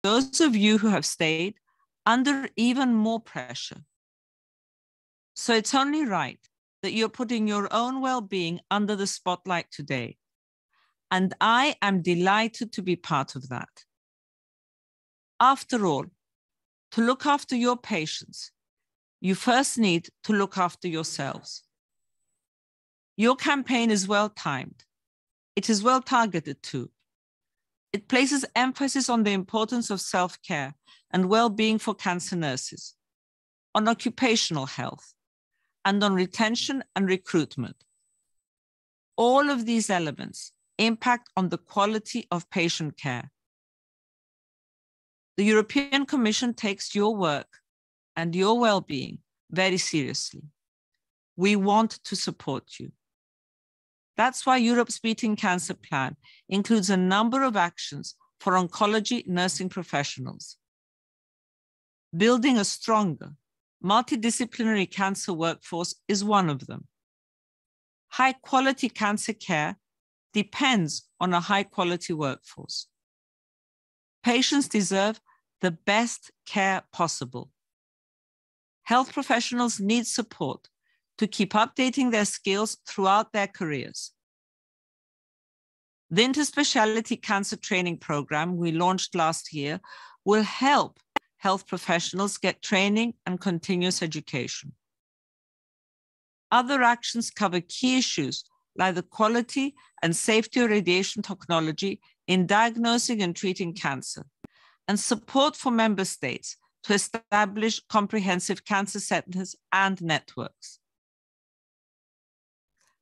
those of you who have stayed under even more pressure. So it's only right that you're putting your own well-being under the spotlight today. And I am delighted to be part of that. After all, to look after your patients, you first need to look after yourselves. Your campaign is well-timed. It is well-targeted too. It places emphasis on the importance of self-care and well-being for cancer nurses, on occupational health, and on retention and recruitment. All of these elements impact on the quality of patient care. The European Commission takes your work and your well-being very seriously. We want to support you. That's why Europe's Beating Cancer Plan includes a number of actions for oncology nursing professionals. Building a stronger, multidisciplinary cancer workforce is one of them. High-quality cancer care depends on a high-quality workforce. Patients deserve the best care possible. Health professionals need support to keep updating their skills throughout their careers. The Interspecialty Cancer Training Program we launched last year will help health professionals get training and continuous education. Other actions cover key issues like the quality and safety of radiation technology in diagnosing and treating cancer, and support for member states to establish comprehensive cancer centers and networks.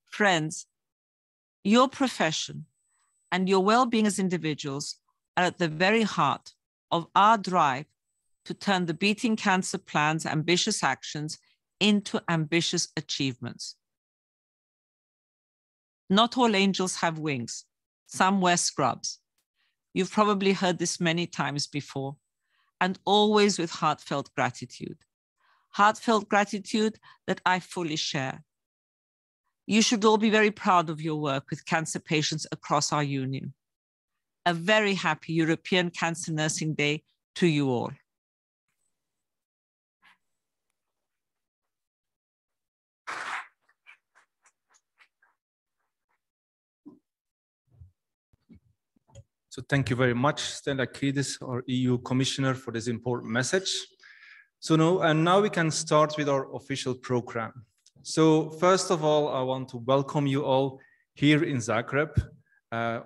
Friends, your profession and your well-being as individuals are at the very heart of our drive to turn the Beating Cancer Plan's ambitious actions into ambitious achievements. Not all angels have wings. Some wear scrubs. You've probably heard this many times before, and always with heartfelt gratitude. Heartfelt gratitude that I fully share. You should all be very proud of your work with cancer patients across our union. A very happy European Cancer Nursing Day to you all. So thank you very much, Stella Kridis, our EU Commissioner, for this important message. So now we can start with our official program. So first of all, I want to welcome you all here in Zagreb,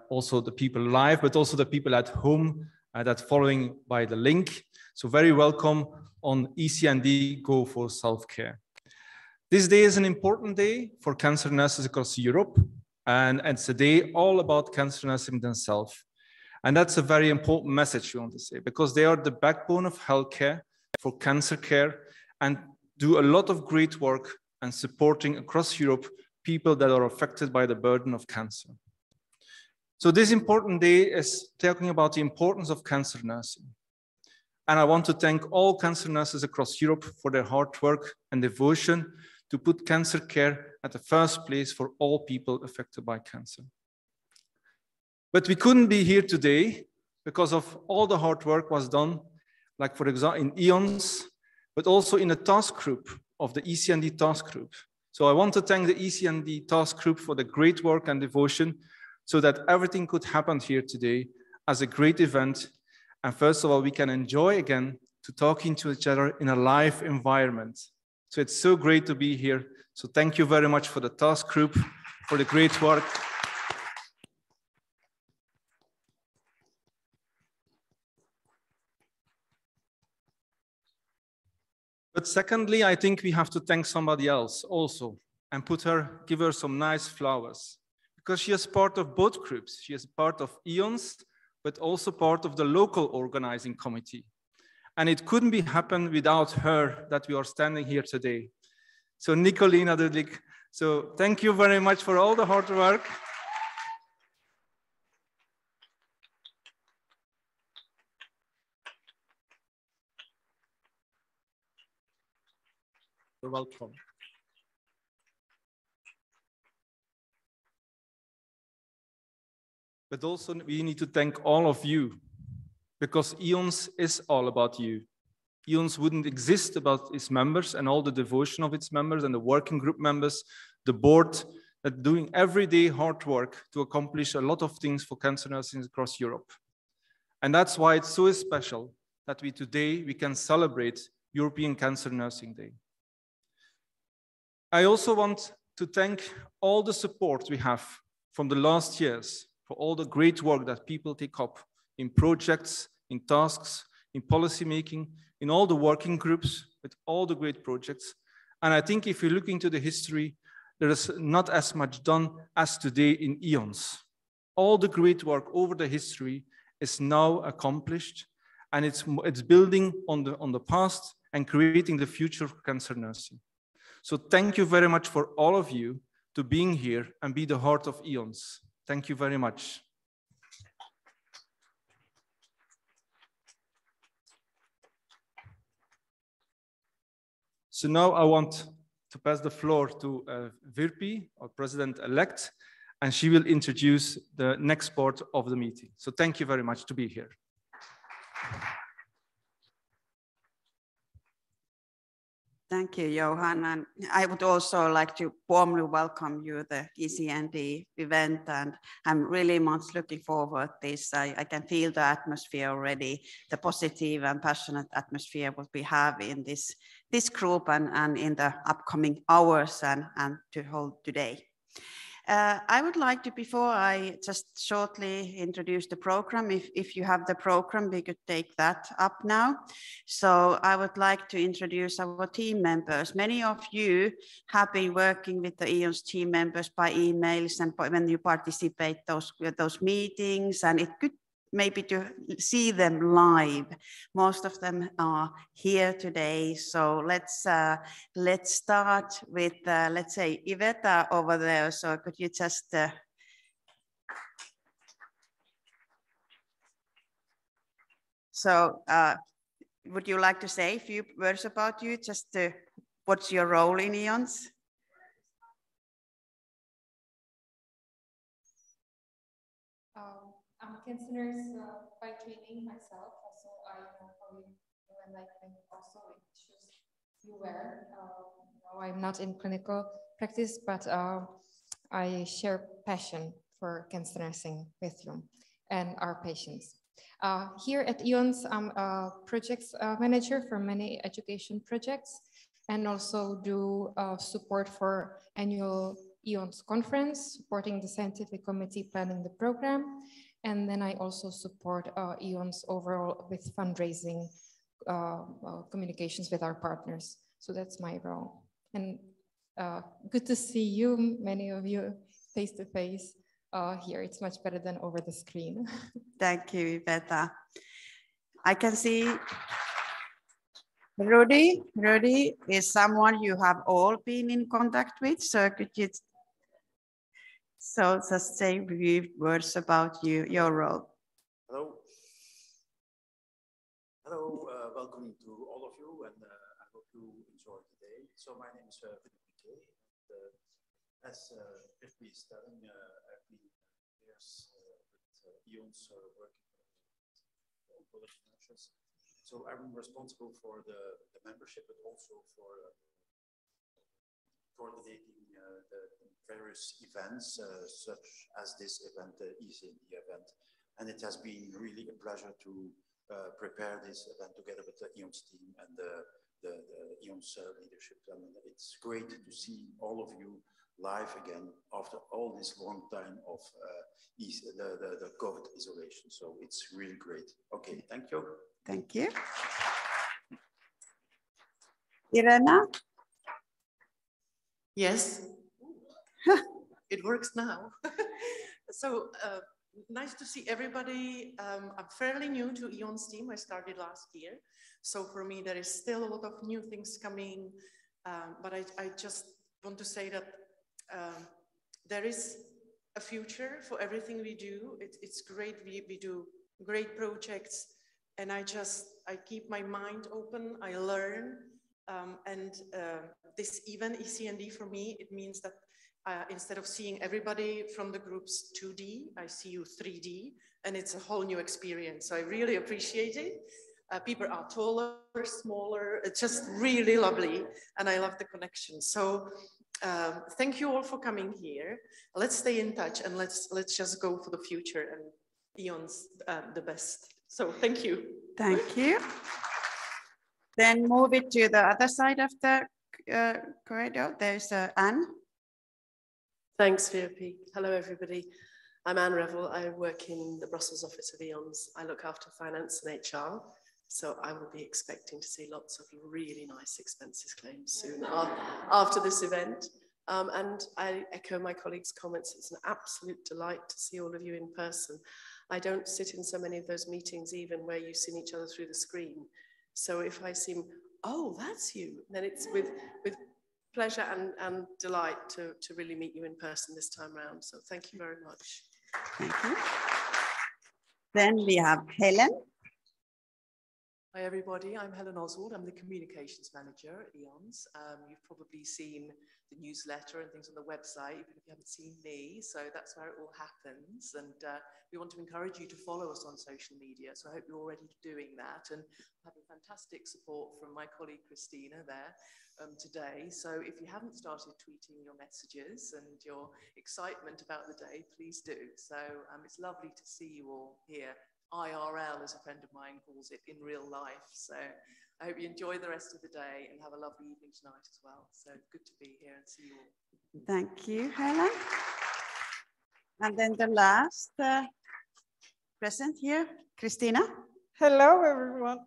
also the people live, but also the people at home that following by the link. So very welcome on ECND Go for Self-Care. This day is an important day for cancer nurses across Europe, and it's a day all about cancer nursing themselves. And that's a very important message we want to say, because they are the backbone of healthcare for cancer care and do a lot of great work and supporting across Europe people that are affected by the burden of cancer. So this important day is talking about the importance of cancer nursing. And I want to thank all cancer nurses across Europe for their hard work and devotion to put cancer care at the first place for all people affected by cancer. But we couldn't be here today because of all the hard work was done, like for example in EONS, but also in a task group of the ECND task group. So I want to thank the ECND task group for the great work and devotion so that everything could happen here today as a great event. And first of all, we can enjoy again to talking to each other in a live environment. So it's so great to be here. So thank you very much for the task group, for the great work. But secondly, I think we have to thank somebody else also and give her some nice flowers, because she is part of both groups. She is part of EONS, but also part of the local organizing committee. And it couldn't be happened without her that we are standing here today. So Nicolina Dudlik, so thank you very much for all the hard work. You're welcome. But also we need to thank all of you because EONS is all about you. EONS wouldn't exist without its members and all the devotion of its members and the working group members, the board, that doing everyday hard work to accomplish a lot of things for cancer nursing across Europe. And that's why it's so special that today we can celebrate European Cancer Nursing Day. I also want to thank all the support we have from the last years for all the great work that people take up in projects, in tasks, in policy making, in all the working groups, with all the great projects. And I think if you look into the history, there is not as much done as today in EONS. All the great work over the history is now accomplished, and it's building on the past and creating the future of cancer nursing. So thank you very much for all of you to being here and be the heart of EONS. Thank you very much. So now I want to pass the floor to Virpi, our president-elect, and she will introduce the next part of the meeting. So thank you very much to be here. Thank you, Johan. And I would also like to warmly welcome you to the ECND event, and I'm really much looking forward to this. I can feel the atmosphere already, the positive and passionate atmosphere what we have in this group and in the upcoming hours and to hold today. I would like to, before I just shortly introduce the program, if you have the program, we could take that up now. So I would like to introduce our team members. Many of you have been working with the EONS team members by emails and when you participate those meetings, and it could maybe to see them live. Most of them are here today. So let's start with, let's say, Iveta over there. So could you just... would you like to say a few words about you? Just what's your role in EONS? I'm a cancer nurse by training myself, so I know how you do, and I think also it shows you where. I'm not in clinical practice, but I share passion for cancer nursing with you and our patients. Here at EONS, I'm a projects manager for many education projects, and also do support for annual EONS conference, supporting the scientific committee planning the program. And then I also support EONS overall with fundraising communications with our partners. So that's my role. And good to see you, many of you, face to face here. It's much better than over the screen. Thank you, Iveta. I can see Rudy. Rudy is someone you have all been in contact with. So could you just say a few words about your role? Hello. Hello, welcome to all of you, and I hope you enjoy the day. So my name is Philippe, as Virpi is telling, I've been years with EONS working with oncology nurses. So I'm responsible for the membership, but also for coordinating the various events, such as this event, the ECND event. And it has been really a pleasure to prepare this event together with the EONS team and the EONS leadership. And it's great to see all of you live again after all this long time of the COVID isolation. So it's really great. Okay, thank you. Thank you. Irena? Yes, it works now. So nice to see everybody. I'm fairly new to EONS team. I started last year. So for me, there is still a lot of new things coming. But I just want to say that there is a future for everything we do. It's great. We do great projects. And I keep my mind open. I learn. This event, ECND, for me, it means that instead of seeing everybody from the groups 2D, I see you 3D, and it's a whole new experience. So I really appreciate it. People are taller, smaller, it's just really lovely, and I love the connection. So thank you all for coming here. Let's stay in touch, and let's just go for the future, and EON's the best. So thank you. Thank you. Then move it to the other side of the corridor. There's Anne. Thanks, VOP. Hello, everybody. I'm Anne Revel. I work in the Brussels office of EONS. I look after finance and HR. So I will be expecting to see lots of really nice expenses claims soon after this event. And I echo my colleagues' comments. It's an absolute delight to see all of you in person. I don't sit in so many of those meetings even where you've seen each other through the screen. So if I seem, oh, that's you, then it's with pleasure and delight to really meet you in person this time around. So thank you very much. Thank you. Then we have Helen. Hi everybody, I'm Helen Oswald. I'm the Communications Manager at EONS. You've probably seen the newsletter and things on the website, even if you haven't seen me. So that's where it all happens. And we want to encourage you to follow us on social media. So I hope you're already doing that. And having fantastic support from my colleague Christina there today. So if you haven't started tweeting your messages and your excitement about the day, please do. So it's lovely to see you all here. IRL, as a friend of mine calls it, in real life. So I hope you enjoy the rest of the day and have a lovely evening tonight as well. So good to be here and see you all. Thank you, Helen. And then the last present here, Christina. Hello, everyone.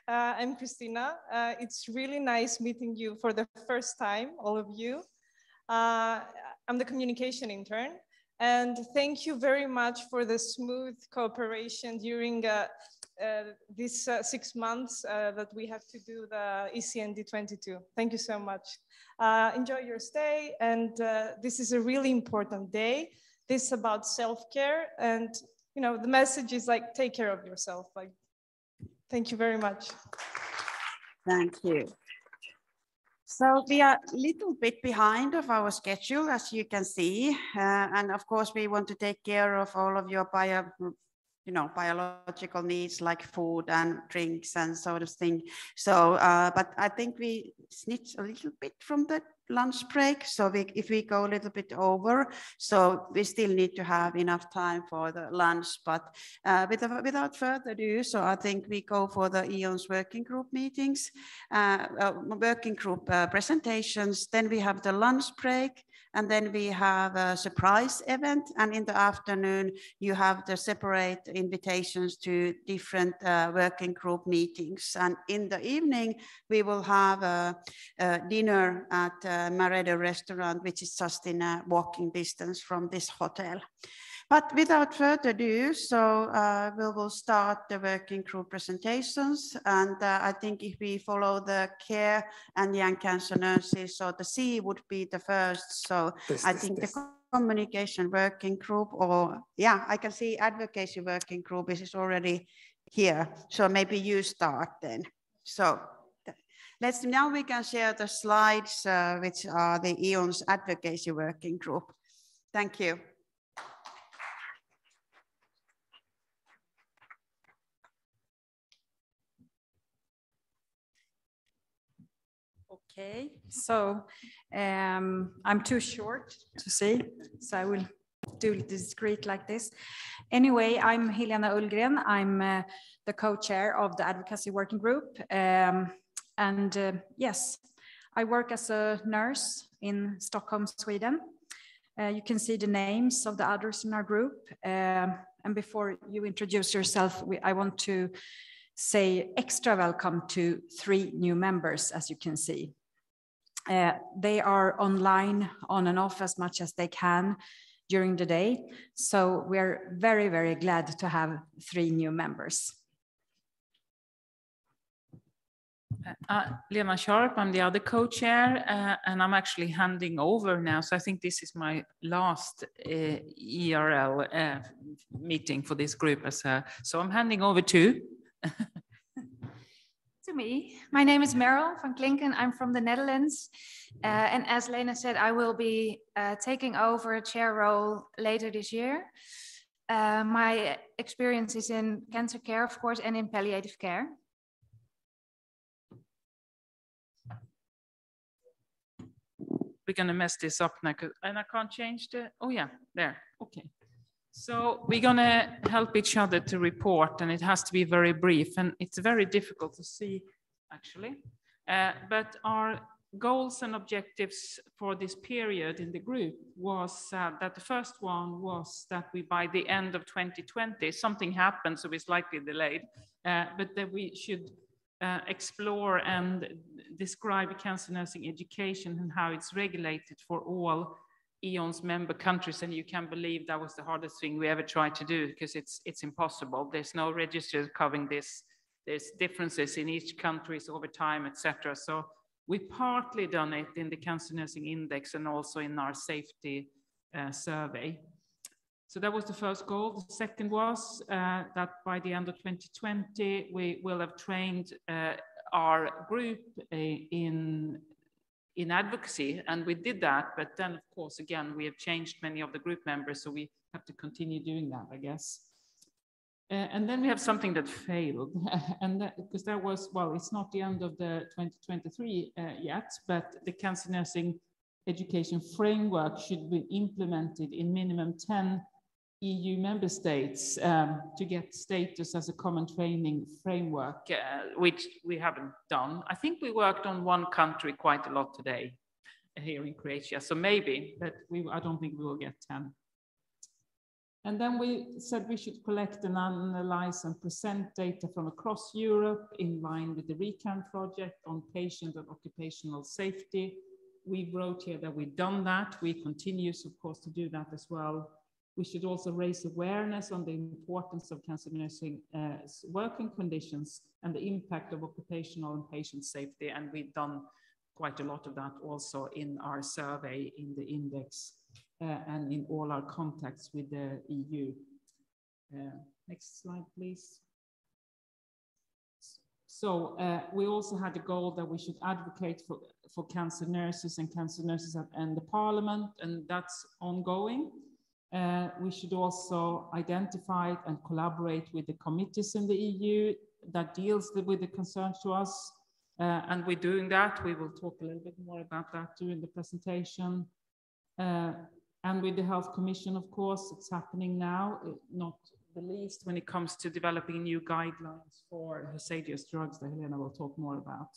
I'm Christina. It's really nice meeting you for the first time, all of you. I'm the communication intern. And thank you very much for the smooth cooperation during these 6 months that we have to do the ECND 22. Thank you so much. Enjoy your stay. And this is a really important day. This is about self-care. And you know, the message is like, take care of yourself. Like, thank you very much. Thank you. So we are a little bit behind of our schedule, as you can see. And of course, we want to take care of all of your biological needs like food and drinks and sort of thing. So, but I think we snitch a little bit from the lunch break. So if we go a little bit over, so we still need to have enough time for the lunch. But without further ado, so I think we go for the EONS working group meetings, working group presentations. Then we have the lunch break. And then we have a surprise event. And in the afternoon, you have the separate invitations to different working group meetings. And in the evening, we will have a dinner at Maredo restaurant, which is just in a walking distance from this hotel. But without further ado, so we will start the working group presentations. And I think if we follow the care and young cancer nurses, so the C would be the first. So I think the communication working group, or yeah, I can see advocacy working group is already here. So maybe you start then. So now we can share the slides, which are the EONS advocacy working group. Thank you. Okay, so I'm too short to see, so I will do it discreet like this. Anyway, I'm Helena Ullgren. I'm the co-chair of the advocacy working group. Yes, I work as a nurse in Stockholm, Sweden. You can see the names of the others in our group. And before you introduce yourself, I want to say extra welcome to 3 new members, as you can see. They are online on and off as much as they can during the day. So we're very, very glad to have 3 new members. Lena Sharp, I'm the other co-chair, and I'm actually handing over now. So I think this is my last ERL meeting for this group. So I'm handing over to... To me. My name is Meryl van Klinken. I'm from the Netherlands. And as Lena said, I will be taking over a chair role later this year. My experience is in cancer care, of course, and in palliative care. We're going to mess this up now, and I can't change the, oh yeah, there, okay. So we're going to help each other to report, and it has to be very brief, and it's very difficult to see, actually. But our goals and objectives for this period in the group was that the first one was that we, by the end of 2020, something happened, so it's slightly delayed, but that we should explore and describe cancer nursing education and how it's regulated for all EONS member countries. And you can believe that was the hardest thing we ever tried to do, because it's impossible. There's no register covering this. There's differences in each countries over time, etc. So we partly done it in the Cancer Nursing Index and also in our safety survey. So that was the first goal. The second was that by the end of 2020, we will have trained our group in advocacy, and we did that. But then, of course, again, we have changed many of the group members, so we have to continue doing that, I guess. And then we have something that failed, and because that was, well, it's not the end of the 2023 yet, but the cancer nursing education framework should be implemented in minimum 10 EU member states to get status as a common training framework, which we haven't done. I think we worked on one country quite a lot today here in Croatia, so maybe, but I don't think we will get 10. And then we said we should collect and analyze and present data from across Europe in line with the RECAN project on patient and occupational safety. We wrote here that we've done that. We continue, of course, to do that as well. We should also raise awareness on the importance of cancer nursing working conditions and the impact of occupational and patient safety. And we've done quite a lot of that also in our survey, in the index, and in all our contacts with the EU. Next slide, please. So we also had a goal that we should advocate for cancer nurses and the parliament, and that's ongoing. We should also identify and collaborate with the committees in the EU that deals with the concerns to us. And we're doing that. We will talk a little bit more about that during the presentation. And with the Health Commission, of course, it's happening now, not the least when it comes to developing new guidelines for hazardous drugs that Helena will talk more about.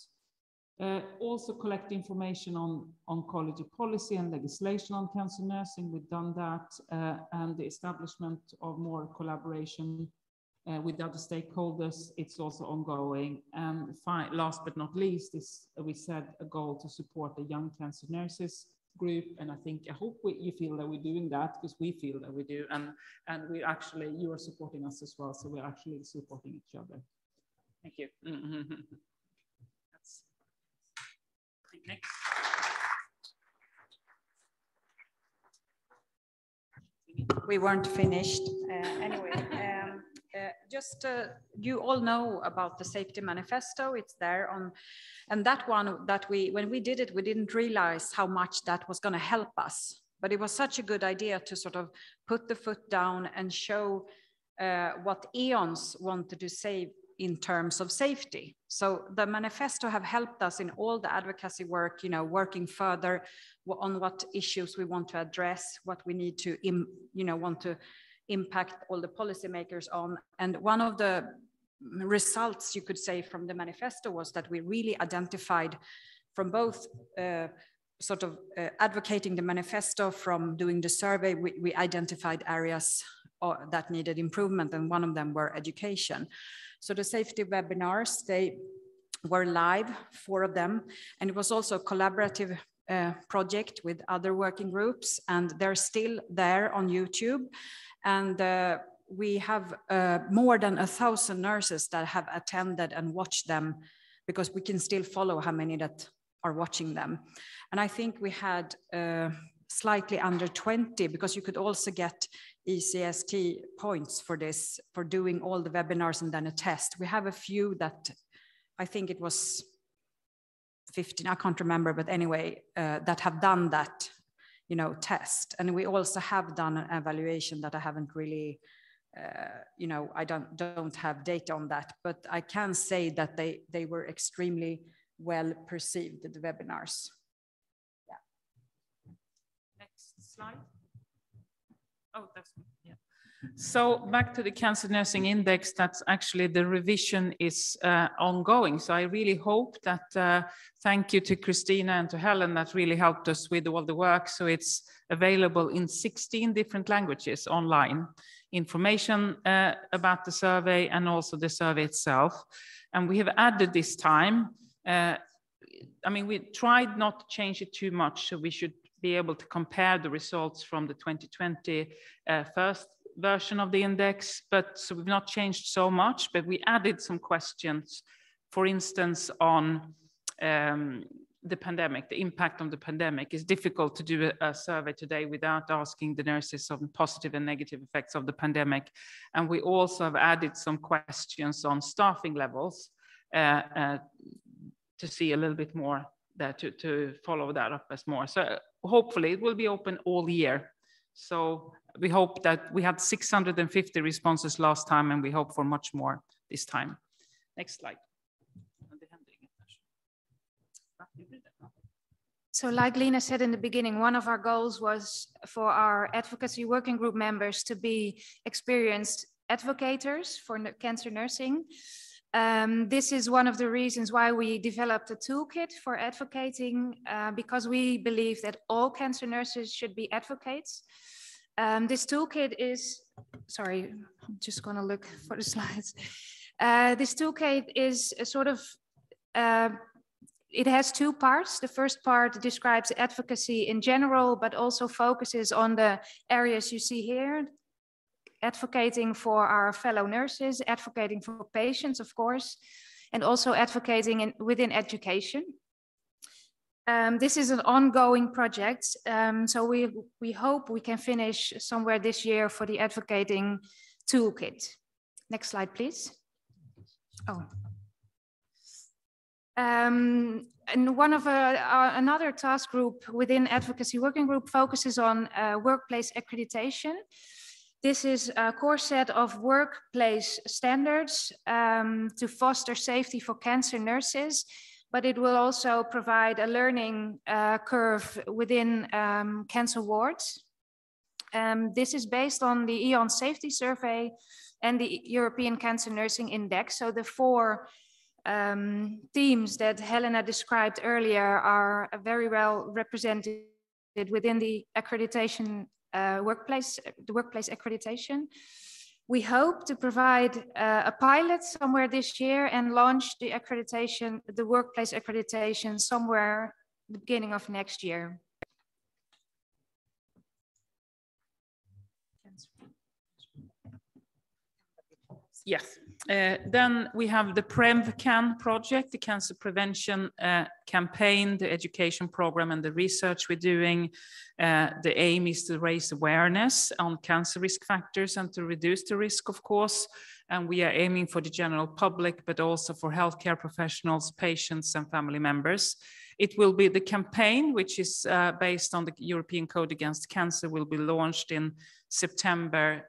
Also collect information on oncology policy and legislation on cancer nursing. We've done that, and the establishment of more collaboration with other stakeholders, it's also ongoing. And last but not least is, we set a goal to support the young cancer nurses group, and I hope you feel that we're doing that, because we feel that we do, and we actually, you are supporting us as well, so we're actually supporting each other. Thank you. Next. We weren't finished. Anyway, you all know about the safety manifesto. It's there on, and that one that when we did it, we didn't realize how much that was going to help us. But it was such a good idea to sort of put the foot down and show what EONS wanted to say in terms of safety. So the manifesto have helped us in all the advocacy work, working further on what issues we want to address, what we need to, want to impact all the policymakers on. And one of the results, you could say, from the manifesto was that we really identified from both advocating the manifesto, from doing the survey, we identified areas that needed improvement, and one of them were education. So the safety webinars, they were live, 4 of them, and it was also a collaborative project with other working groups, and they're still there on YouTube. And we have more than 1,000 nurses that have attended and watched them, because we can still follow how many that are watching them. And I think we had slightly under 20, because you could also get ECST points for this, for doing all the webinars and then a test. We have a few that I think it was 15, I can't remember, but anyway, that have done that, you know, test. And we also have done an evaluation that I haven't really, you know, I don't have data on that, but I can say that they were extremely well perceived, the webinars. Yeah. Next slide. Oh, that's me. Yeah. So back to the Cancer Nursing Index, that's actually the revision is ongoing. So I really hope that, thank you to Christina and to Helen that really helped us with all the work. So it's available in 16 different languages online, information about the survey and also the survey itself. And we have added this time, I mean, we tried not to change it too much, so we should be able to compare the results from the 2020 first version of the index, but so we've not changed so much, but we added some questions, for instance, on the pandemic, the impact on the pandemic. It's difficult to do a survey today without asking the nurses on positive and negative effects of the pandemic. And we also have added some questions on staffing levels to see a little bit more there to follow that up as more. So hopefully it will be open all year. So we hope that we had 650 responses last time, and we hope for much more this time. Next slide. So like Lena said in the beginning, one of our goals was for our advocacy working group members to be experienced advocators for cancer nursing. This is one of the reasons why we developed a toolkit for advocating, because we believe that all cancer nurses should be advocates. This toolkit is, sorry, I'm just going to look for the slides. This toolkit is a sort of, it has two parts. The first part describes advocacy in general, but also focuses on the areas you see here. Advocating for our fellow nurses, advocating for patients, of course, and also advocating within education. This is an ongoing project, so we hope we can finish somewhere this year for the advocating toolkit. Next slide, please. Oh. And one of another task group within advocacy working group focuses on workplace accreditation. This is a core set of workplace standards to foster safety for cancer nurses, but it will also provide a learning curve within cancer wards. This is based on the EONS Safety Survey and the European Cancer Nursing Index. So the four themes that Helena described earlier are very well represented within the accreditation workplace accreditation. We hope to provide a pilot somewhere this year and launch the accreditation, the workplace accreditation somewhere the beginning of next year. Yes, then we have the PrevCan project, the cancer prevention campaign, the education program and the research we're doing. The aim is to raise awareness on cancer risk factors and to reduce the risk, of course. And we are aiming for the general public, but also for healthcare professionals, patients and family members. It will be the campaign, which is based on the European Code Against Cancer, will be launched in September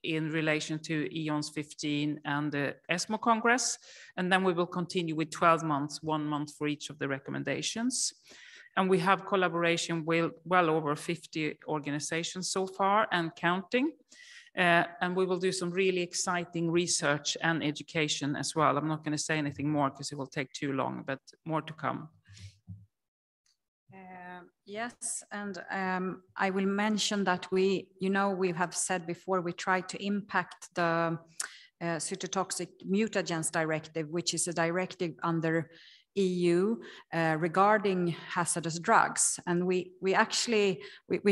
in relation to EONS 15 and the ESMO Congress. And then we will continue with 12 months, 1 month for each of the recommendations. And we have collaboration with well over 50 organizations so far and counting. And we will do some really exciting research and education as well. I'm not going to say anything more because it will take too long, but more to come. Yes, and I will mention that we have said before, we try to impact the cytotoxic mutagens directive, which is a directive under EU regarding hazardous drugs. And we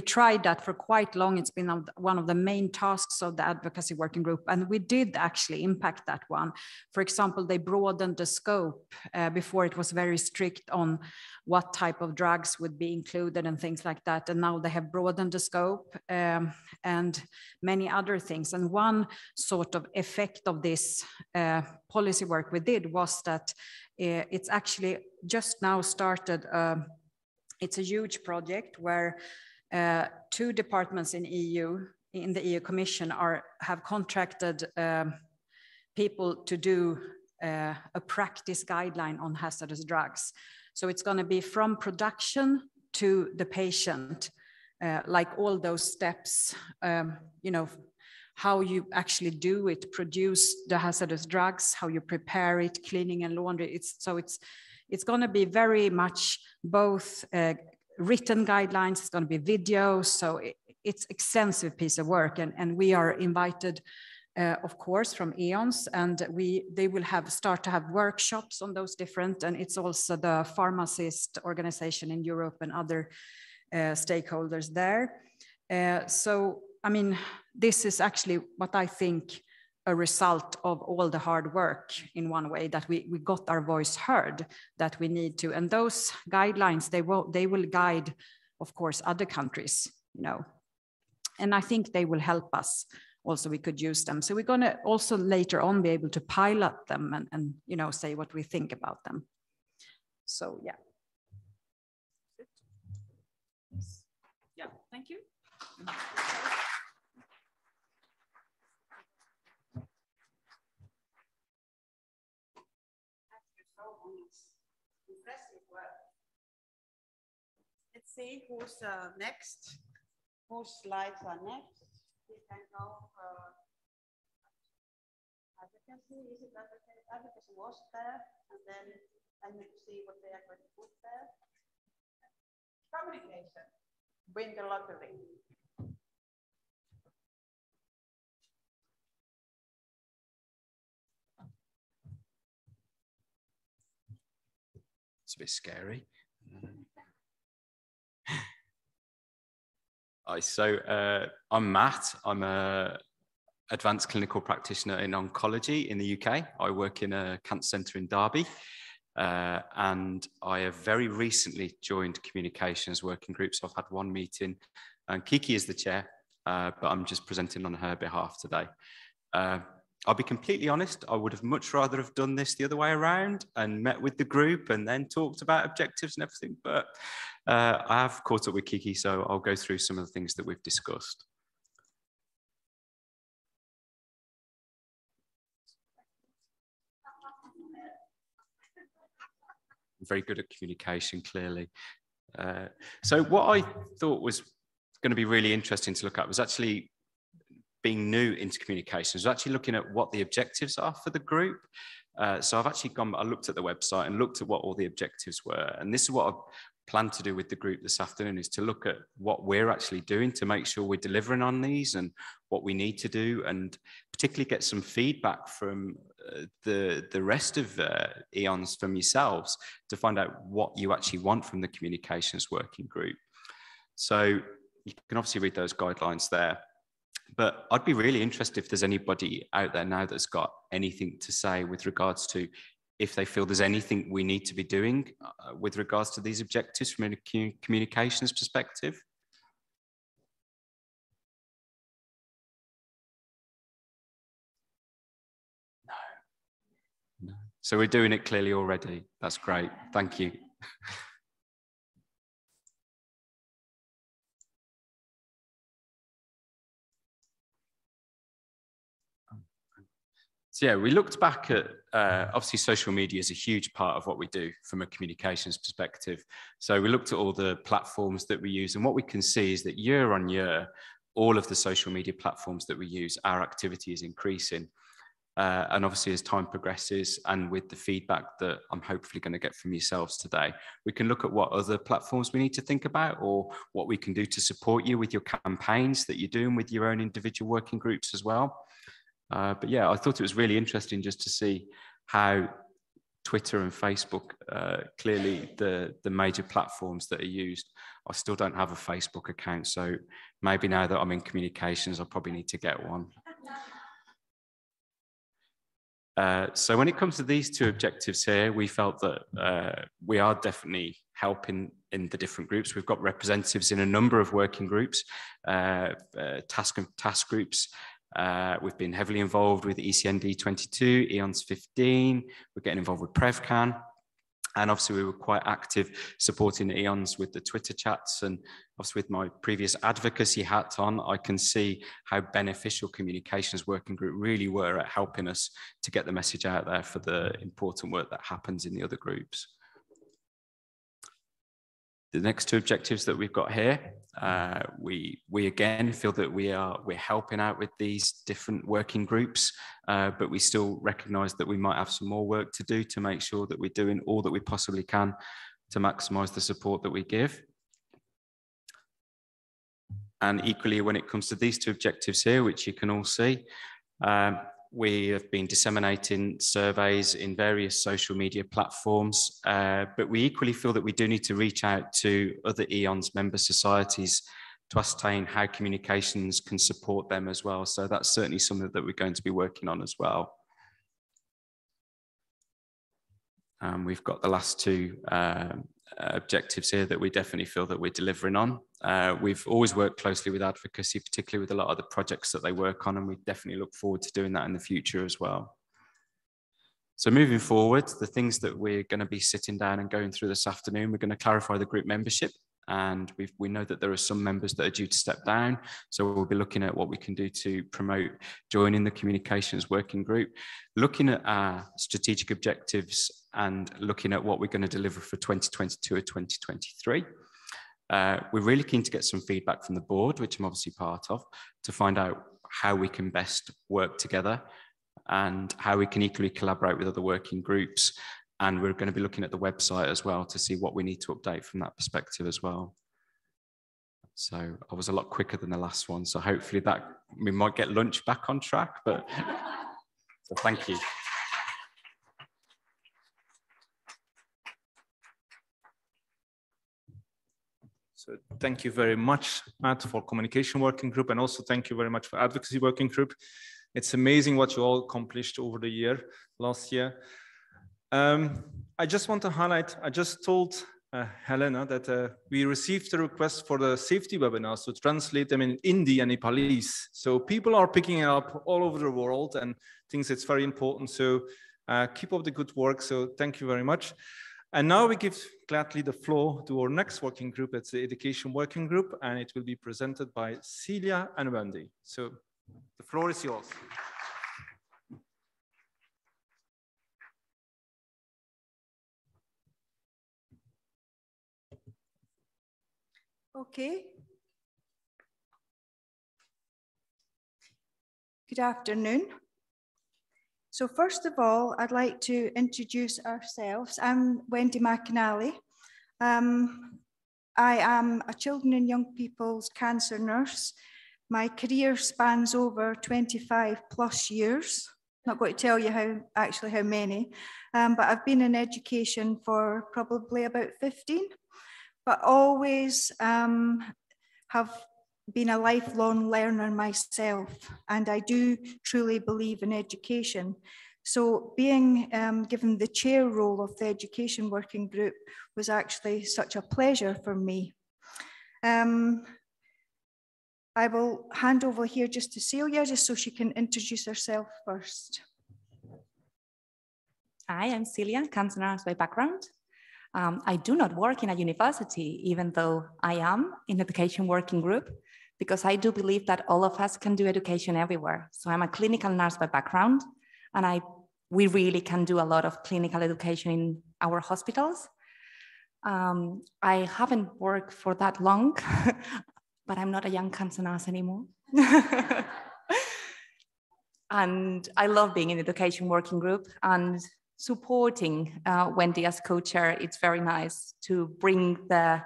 tried that for quite long. It's been one of the main tasks of the advocacy working group, and we did actually impact that one. For example, they broadened the scope. Before it was very strict on what type of drugs would be included and things like that, and now they have broadened the scope and many other things. And one sort of effect of this policy work we did was that It's actually just now started. It's a huge project where 2 departments in the EU Commission have contracted people to do a practice guideline on hazardous drugs. So it's going to be from production to the patient, like all those steps, you know, how you actually do it, produce the hazardous drugs, how you prepare it, cleaning and laundry. It's going to be very much both written guidelines, it's going to be videos, so it's extensive piece of work, and we are invited, of course, from EONS, and they will start to have workshops on those different, and it's also the pharmacist organization in Europe and other stakeholders there. So, I mean, this is actually what I think a result of all the hard work in one way, that we got our voice heard, that we need to, and those guidelines, they will guide, of course, other countries, you know, and I think they will help us. Also, we could use them. So we're going to also later on be able to pilot them and you know, say what we think about them. So, yeah. Yeah, thank you. Impressive work. Let's see who's next. Whose slides are next? We can go. Advocacy, is it advocacy? Advocacy was there, and then I need to see what they are going to put there. Communication. Win the lottery. It's a bit scary. I'm Matt. I'm an advanced clinical practitioner in oncology in the UK. I work in a cancer centre in Derby. And I have very recently joined communications working groups. I've had one meeting, and Kiki is the chair, but I'm just presenting on her behalf today. I'll be completely honest, I would have much rather have done this the other way around and met with the group and then talked about objectives and everything, but I have caught up with Kiki, so I'll go through some of the things that we've discussed. I'm very good at communication, clearly. So what I thought was going to be really interesting to look at was actually being new into communications, actually looking at what the objectives are for the group. So I've actually I looked at the website and looked at what all the objectives were. And this is what I plan to do with the group this afternoon, is to look at what we're actually doing to make sure we're delivering on these and what we need to do, and particularly get some feedback from the rest of EONS, from yourselves, to find out what you actually want from the communications working group. So you can obviously read those guidelines there. But I'd be really interested if there's anybody out there now that's got anything to say with regards to if they feel there's anything we need to be doing with regards to these objectives from a communications perspective. No. So we're doing it clearly already. That's great. Thank you. So yeah, we looked back at, obviously social media is a huge part of what we do from a communications perspective. So we looked at all the platforms that we use, and what we can see is that year on year, all of the social media platforms that we use, our activity is increasing. And obviously as time progresses, and with the feedback that I'm hopefully going to get from yourselves today, we can look at what other platforms we need to think about, or what we can do to support you with your campaigns that you're doing with your own individual working groups as well. But yeah, I thought it was really interesting just to see how Twitter and Facebook, clearly the major platforms that are used. I still don't have a Facebook account, so maybe now that I'm in communications, I probably need to get one. So when it comes to these two objectives here, we felt that we are definitely helping in the different groups. We've got representatives in a number of working groups, task groups. We've been heavily involved with ECND 22, EONS 15. We're getting involved with PrevCan. And obviously we were quite active supporting EONS with the Twitter chats, and obviously with my previous advocacy hat on, I can see how beneficial Communications Working Group really were at helping us to get the message out there for the important work that happens in the other groups. The next two objectives that we've got here, we again feel that we're helping out with these different working groups, but we still recognise that we might have some more work to do to make sure that we're doing all that we possibly can to maximise the support that we give. And equally, when it comes to these two objectives here, which you can all see, we have been disseminating surveys in various social media platforms, but we equally feel that we do need to reach out to other EONS member societies to ascertain how communications can support them as well. So that's certainly something that we're going to be working on as well. We've got the last two objectives here that we definitely feel that we're delivering on. We've always worked closely with advocacy, particularly with a lot of the projects that they work on, and we definitely look forward to doing that in the future as well. So moving forward, the things that we're going to be sitting down and going through this afternoon, we're going to clarify the group membership. And we know that there are some members that are due to step down. So we'll be looking at what we can do to promote joining the Communications Working Group, looking at our strategic objectives and looking at what we're going to deliver for 2022 or 2023. We're really keen to get some feedback from the board, which I'm obviously part of, to find out how we can best work together and how we can equally collaborate with other working groups. And we're going to be looking at the website as well to see what we need to update from that perspective as well. So I was a lot quicker than the last one. So hopefully that we might get lunch back on track, but so thank you. So thank you very much, Matt, for Communication Working Group, and also thank you very much for Advocacy Working Group. It's amazing what you all accomplished over the last year. I just want to highlight, I just told Helena that we received a request for the safety webinars to translate them in Hindi and Nepalese. So people are picking it up all over the world and thinks it's very important. So keep up the good work. So thank you very much. And now we give gladly the floor to our next working group. It's the Education Working Group, and it will be presented by Celia and Wendy. So the floor is yours. Okay. Good afternoon. So first of all, I'd like to introduce ourselves. I'm Wendy McAnally. I am a children and young people's cancer nurse. My career spans over 25 plus years. I'm not going to tell you how many, but I've been in education for probably about 15. But always have been a lifelong learner myself, and I do truly believe in education. So being given the chair role of the Education Working Group was actually such a pleasure for me. I will hand over here just to Celia, just so she can introduce herself first. Hi, I'm Celia, cancer nurse by background. I do not work in a university, even though I am in Education Working Group, because I do believe that all of us can do education everywhere. So I'm a clinical nurse by background, and we really can do a lot of clinical education in our hospitals. I haven't worked for that long, but I'm not a young cancer nurse anymore. And I love being in Education Working Group and supporting Wendy as co-chair. It's very nice to bring the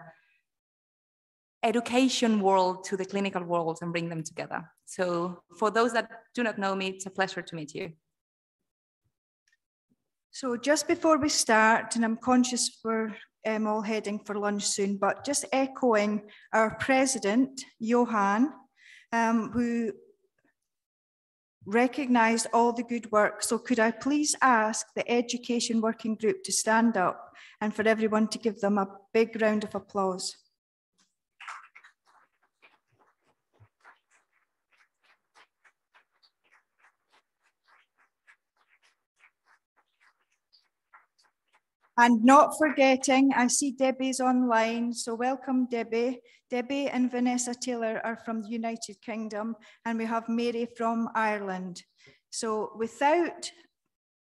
education world to the clinical world and bring them together. So for those that do not know me, it's a pleasure to meet you. So just before we start, and I'm conscious we're all heading for lunch soon, but just echoing our president, Johan, who recognized all the good work. So could I please ask the Education Working Group to stand up and for everyone to give them a big round of applause. And not forgetting, I see Debbie's online, so welcome Debbie. Debbie and Vanessa Taylor are from the United Kingdom, and we have Mary from Ireland. So without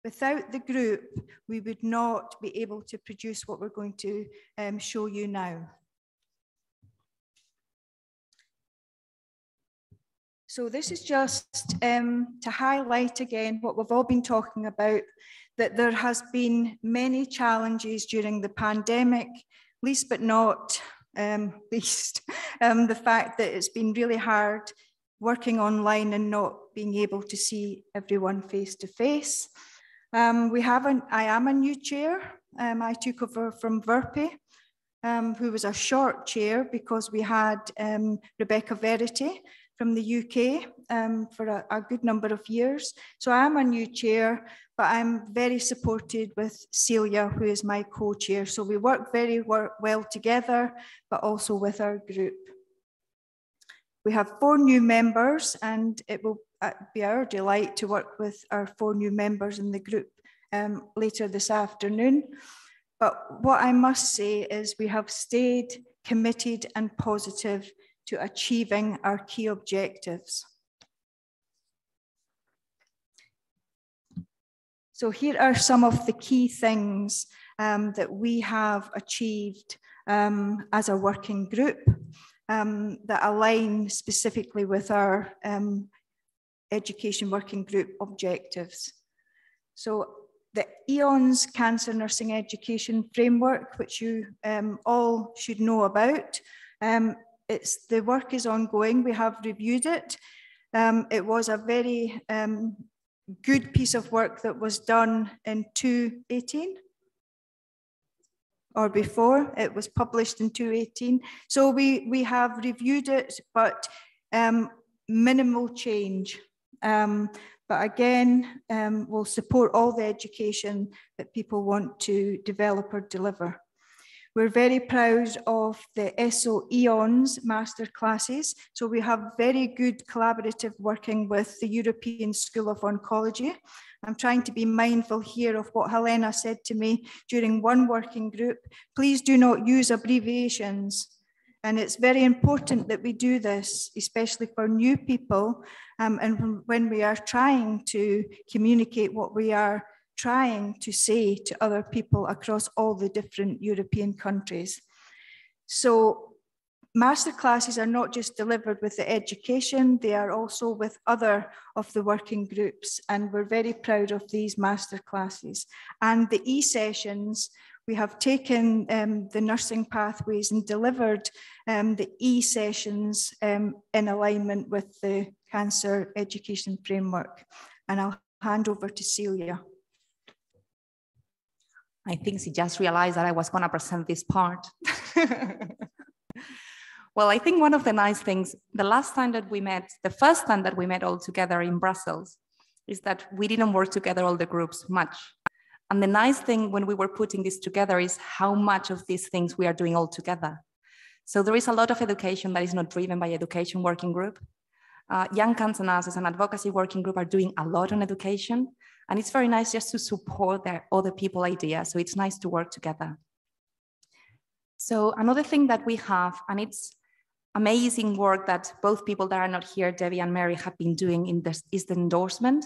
the group, we would not be able to produce what we're going to show you now. So this is just to highlight again what we've all been talking about, that there has been many challenges during the pandemic, least but not least, the fact that it's been really hard working online and not being able to see everyone face to face. I am a new chair. I took over from Verpi, who was a short chair because we had Rebecca Verity from the UK for a good number of years. So I am a new chair, but I'm very supported with Celia, who is my co-chair. So we work very well together, but also with our group. We have 4 new members, and it will be our delight to work with our 4 new members in the group later this afternoon. But what I must say is we have stayed committed and positive to achieving our key objectives. So here are some of the key things that we have achieved as a working group that align specifically with our education working group objectives. So the EONS Cancer Nursing Education Framework, which you all should know about, the work is ongoing. We have reviewed it. It was a very good piece of work that was done in 2018 or before. It was published in 2018. So we have reviewed it, but minimal change. But again, we'll support all the education that people want to develop or deliver. We're very proud of the SO EONS masterclasses. So we have very good collaborative working with the European School of Oncology. I'm trying to be mindful here of what Helena said to me during one working group. Please do not use abbreviations. And it's very important that we do this, especially for new people, and when we are trying to communicate what we are trying to say to other people across all the different European countries. So masterclasses are not just delivered with the education, they are also with other of the working groups, and we're very proud of these masterclasses. And the e-sessions, we have taken the nursing pathways and delivered the e-sessions in alignment with the Cancer Education Framework. And I'll hand over to Celia. I think she just realized that I was going to present this part. Well, I think one of the nice things, the first time that we met all together in Brussels, is that we didn't work together, all the groups, much. And the nice thing when we were putting this together is how much of these things we are doing all together. So there is a lot of education that is not driven by education working group. Young Cancer Nurses and Advocacy Working Group are doing a lot on education. And it's very nice just to support their other people ideas. So it's nice to work together. So another thing that we have, and it's amazing work that both people that are not here, Debbie and Mary, have been doing in this, is the endorsement.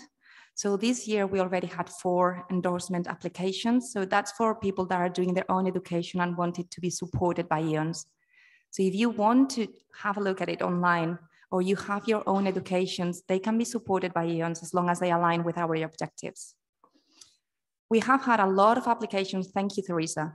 So this year we already had 4 endorsement applications. So that's for people that are doing their own education and wanted to be supported by EONS. So if you want to have a look at it online, or you have your own educations, they can be supported by EONS as long as they align with our objectives. We have had a lot of applications, thank you, Teresa.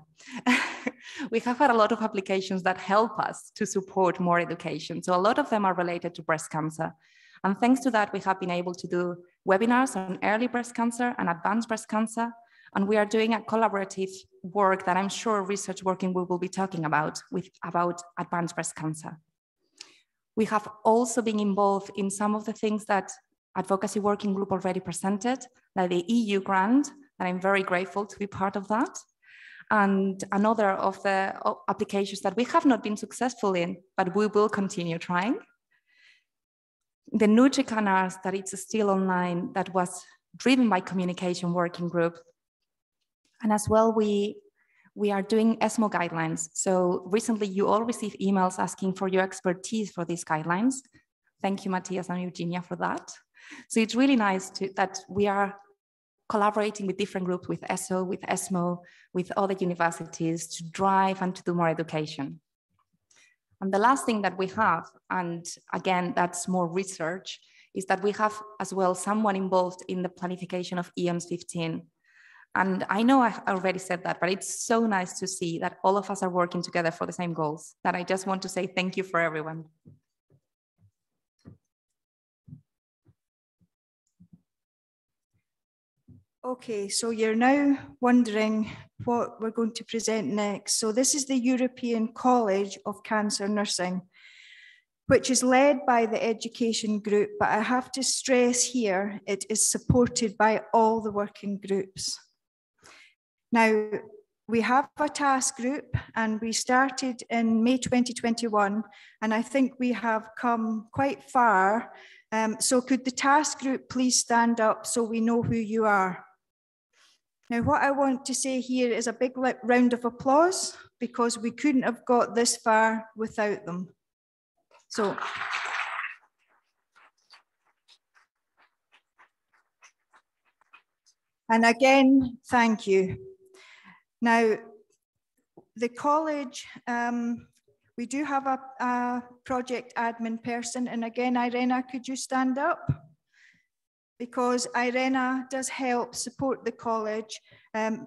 We have had a lot of applications that help us to support more education. So a lot of them are related to breast cancer. And thanks to that, we have been able to do webinars on early breast cancer and advanced breast cancer. And we are doing a collaborative work that I'm sure Research Working Group will be talking about advanced breast cancer. We have also been involved in some of the things that Advocacy Working Group already presented, like the EU grant, and I'm very grateful to be part of that. And another of the applications that we have not been successful in, but we will continue trying. The NutriCanars that it's still online, that was driven by Communication Working Group. And as well, we we are doing ESMO guidelines. So recently you all received emails asking for your expertise for these guidelines. Thank you, Matthias and Eugenia, for that. So it's really nice that we are collaborating with different groups, with ESO, with ESMO, with other universities to drive and to do more education. And the last thing that we have, and again, that's more research, is that we have as well someone involved in the planification of EONS 15. And I know I already said that, but it's so nice to see that all of us are working together for the same goals, that I just want to say thank you for everyone. Okay, so you're now wondering what we're going to present next. So this is the European College of Cancer Nursing, which is led by the education group, but I have to stress here, it is supported by all the working groups. Now, we have a task group and we started in May 2021, and I think we have come quite far. So could the task group please stand up so we know who you are? Now, what I want to say here is a big round of applause, because we couldn't have got this far without them. So, and again, thank you. Now, the college, we do have a project admin person, and again, Irena, could you stand up? Because Irena does help support the college and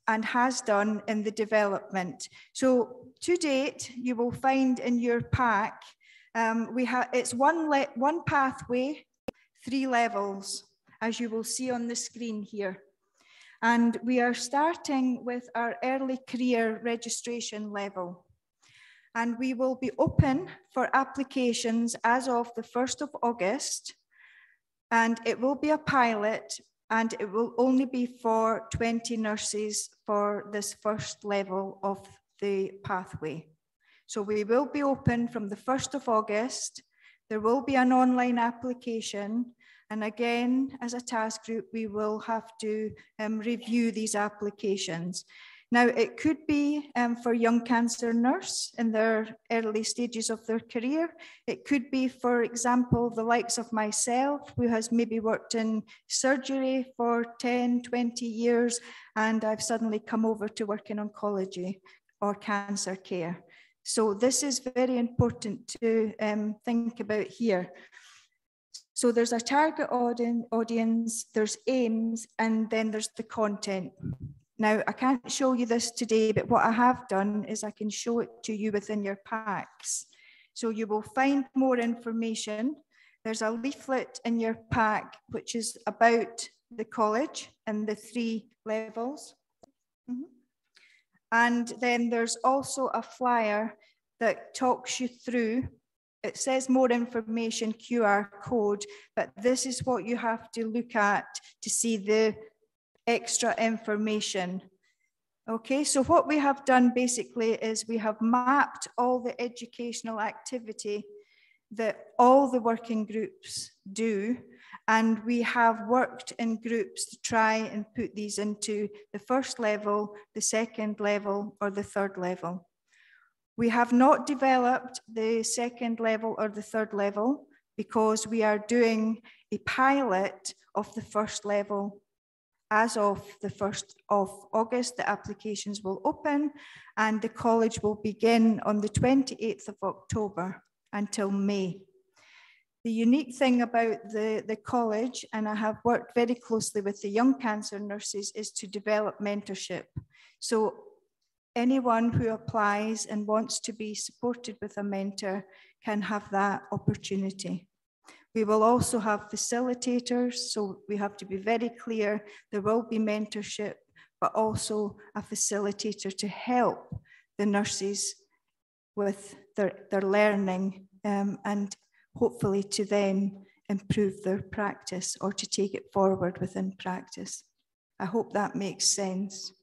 has done in the development. So to date, you will find in your pack, it's one pathway, 3 levels, as you will see on the screen here. And we are starting with our early career registration level. And we will be open for applications as of the 1st of August. And it will be a pilot, and it will only be for 20 nurses for this first level of the pathway. So we will be open from the 1st of August. There will be an online application. And again, as a task group, we will have to review these applications. Now, it could be for young cancer nurse in their early stages of their career. It could be, for example, the likes of myself, who has maybe worked in surgery for 10, 20 years, and I've suddenly come over to work in oncology or cancer care. So this is very important to think about here. So there's a target audience, there's aims, and then there's the content. Now, I can't show you this today, but what I have done is I can show it to you within your packs. So you will find more information. There's a leaflet in your pack, which is about the college and the 3 levels. And then there's also a flyer that talks you through. It says more information, QR code, but this is what you have to look at to see the extra information. Okay, so what we have done basically is we have mapped all the educational activity that all the working groups do, and we have worked in groups to try and put these into the 1st level, the 2nd level, or the 3rd level. We have not developed the 2nd level or the 3rd level because we are doing a pilot of the 1st level. As of the 1st of August, the applications will open and the college will begin on the 28th of October until May. The unique thing about the college, and I have worked very closely with the young cancer nurses, is to develop mentorship. So anyone who applies and wants to be supported with a mentor can have that opportunity. We will also have facilitators, so we have to be very clear, there will be mentorship, but also a facilitator to help the nurses with their learning and hopefully to then improve their practice or to take it forward within practice. I hope that makes sense.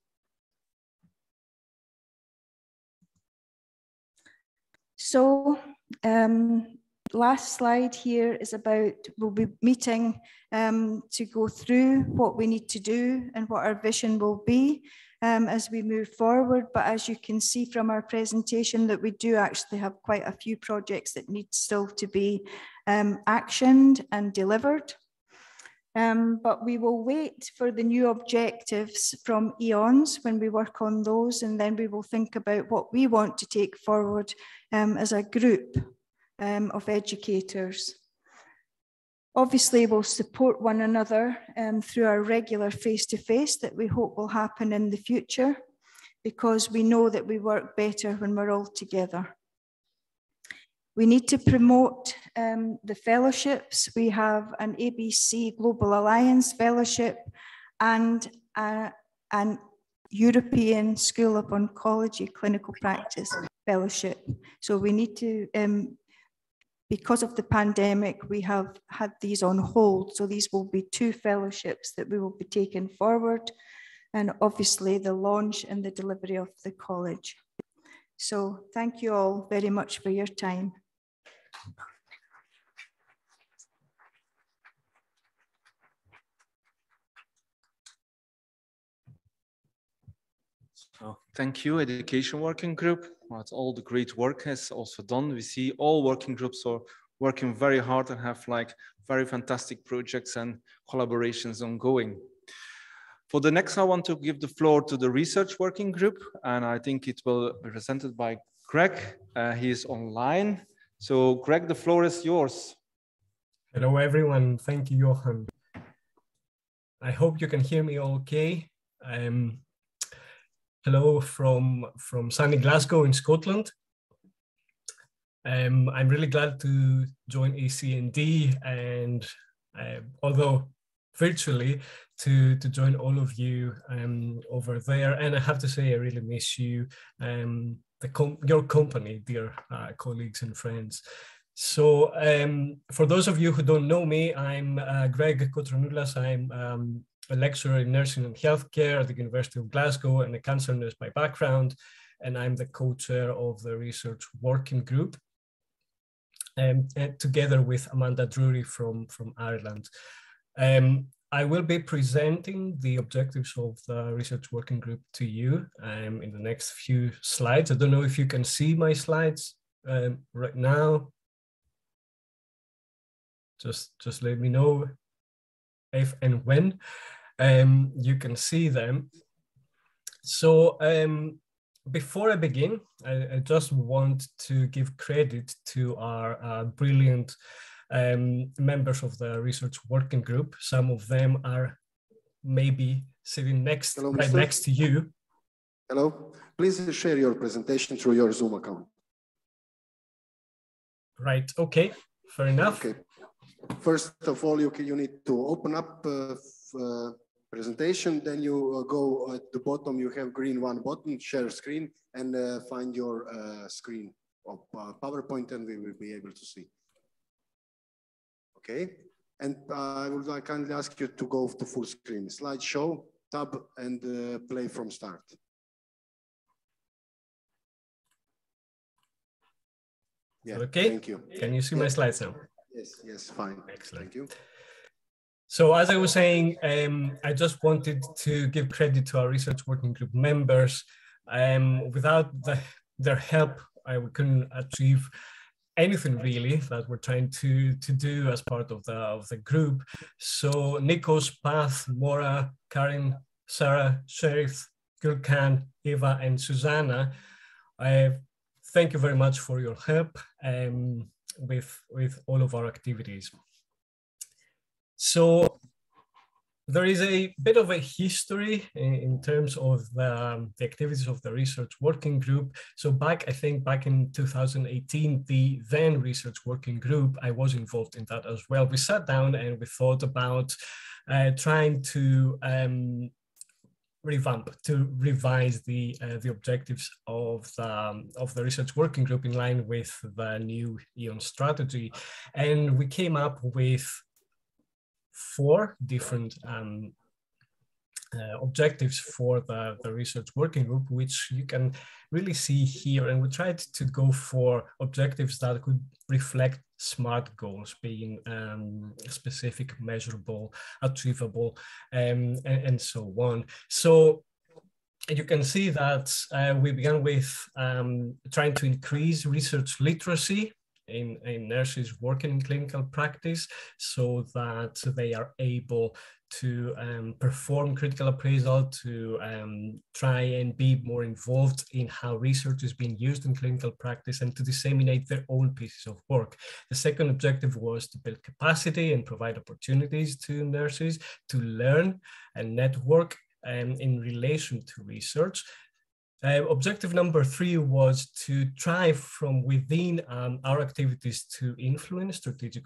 So, last slide here is about, we'll be meeting to go through what we need to do and what our vision will be. as we move forward. But as you can see from our presentation, that we do actually have quite a few projects that need still to be actioned and delivered. But we will wait for the new objectives from EONS when we work on those, and then we will think about what we want to take forward as a group of educators. Obviously, we'll support one another through our regular face-to-face that we hope will happen in the future, because we know that we work better when we're all together. We need to promote the fellowships. We have an ABC Global Alliance Fellowship and an European School of Oncology Clinical Practice Fellowship. So we need to, because of the pandemic, we have had these on hold. So these will be 2 fellowships that we will be taking forward, and obviously the launch and the delivery of the college. So thank you all very much for your time. So thank you, Education Working Group. That's all the great work has also done. We see all working groups are working very hard and have like very fantastic projects and collaborations ongoing. For the next, I want to give the floor to the Research Working Group, and I think it will be presented by Greg. He is online. So Greg, the floor is yours. Hello, everyone. Thank you, Johan. I hope you can hear me okay. Hello from sunny Glasgow in Scotland. I'm really glad to join ECND, and although virtually, to join all of you over there. And I have to say, I really miss you, your company, dear colleagues and friends. So for those of you who don't know me, I'm Greg Kotronoulas. I'm a lecturer in nursing and healthcare at the University of Glasgow and a cancer nurse by background. And I'm the co-chair of the Research Working Group, and together with Amanda Drury from Ireland. I will be presenting the objectives of the Research Working Group to you in the next few slides. I don't know if you can see my slides right now. Just let me know if and when you can see them. So before I begin, I just want to give credit to our brilliant members of the Research Working Group. Some of them are maybe sitting right next to you. Hello, please share your presentation through your Zoom account. Right, okay, fair enough. Okay. First of all, you need to open up presentation, then you go at the bottom, you have green one button, share screen, and find your screen of PowerPoint, and we will be able to see. Okay, and I would like kindly ask you to go to full screen, slideshow, tab, and play from start. Yeah, okay. Thank you. Can you see my slides now? Yes, fine. Excellent. Thank you. So as I was saying, I just wanted to give credit to our Research Working Group members. Without their help, I couldn't achieve anything really that we're trying to do as part of the group. So Nikos, Path, Maura, Karen, Sarah, Sheriff, Gulkan, Eva, and Susanna, thank you very much for your help with all of our activities. So there is a bit of a history in terms of the activities of the Research Working Group. So I think back in 2018, the then Research Working Group, I was involved in that as well. We sat down and we thought about trying to revise the objectives of the Research Working Group in line with the new EONS strategy. And we came up with 4 different objectives for the Research Working Group, which you can really see here. And we tried to go for objectives that could reflect SMART goals, being specific, measurable, achievable, and so on. So you can see that we began with trying to increase research literacy in nurses working in clinical practice so that they are able to perform critical appraisal, to try and be more involved in how research is being used in clinical practice, and to disseminate their own pieces of work. The second objective was to build capacity and provide opportunities to nurses to learn and network in relation to research. Objective number 3 was to try from within our activities to influence strategic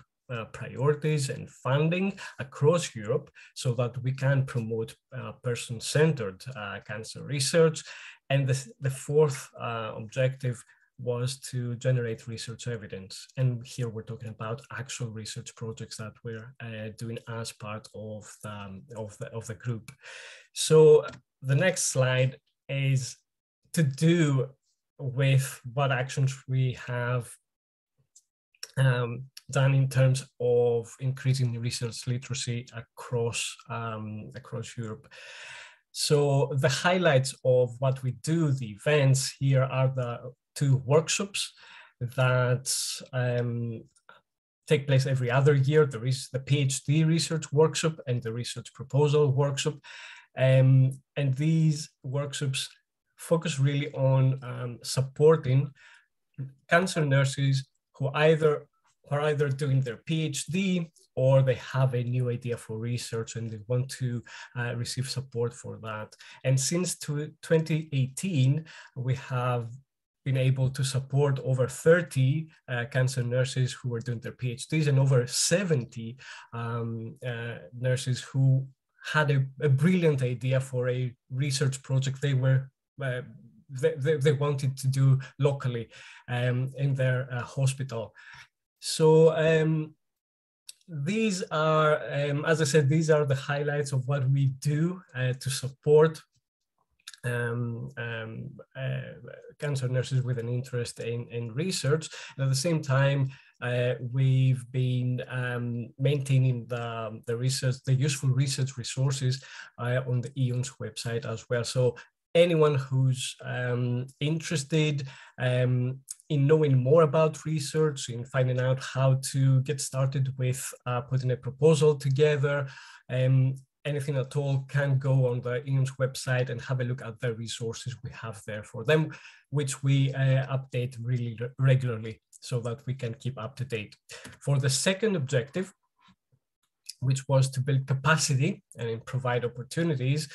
priorities and funding across Europe so that we can promote person-centered cancer research. And the fourth objective was to generate research evidence. And here we're talking about actual research projects that we're doing as part of the group. So the next slide is to do with what actions we have done in terms of increasing research literacy across Europe. So the highlights of what we do, the events here, are the 2 workshops that take place every other year. There is the PhD research workshop and the research proposal workshop. And these workshops focus really on supporting cancer nurses who are either doing their PhD or they have a new idea for research and they want to receive support for that. And since 2018, we have been able to support over 30 cancer nurses who are doing their PhDs and over 70 nurses who had a brilliant idea for a research project they wanted to do locally in their hospital. So these are, as I said, these are the highlights of what we do to support cancer nurses with an interest in research. And at the same time, we've been maintaining the research, the useful research resources on the EONS website as well. So anyone who's interested in knowing more about research, in finding out how to get started with putting a proposal together, anything at all, can go on the EONS website and have a look at the resources we have there for them, which we update really regularly so that we can keep up to date. For the second objective, which was to build capacity and provide opportunities,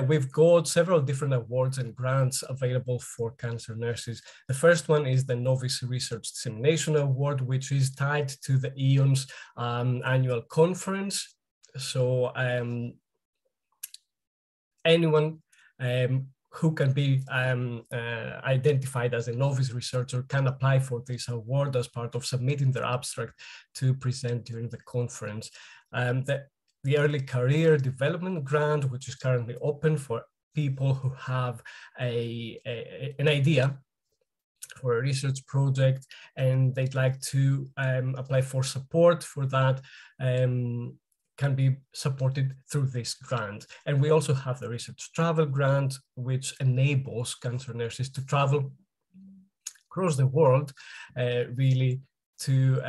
we've got several different awards and grants available for cancer nurses. The first one is the Novice Research Dissemination Award, which is tied to the EONS annual conference. So anyone who can be identified as a novice researcher can apply for this award as part of submitting their abstract to present during the conference. The Early Career Development Grant, which is currently open for people who have an idea for a research project and they'd like to apply for support for that, can be supported through this grant. And we also have the Research Travel Grant, which enables cancer nurses to travel across the world, really to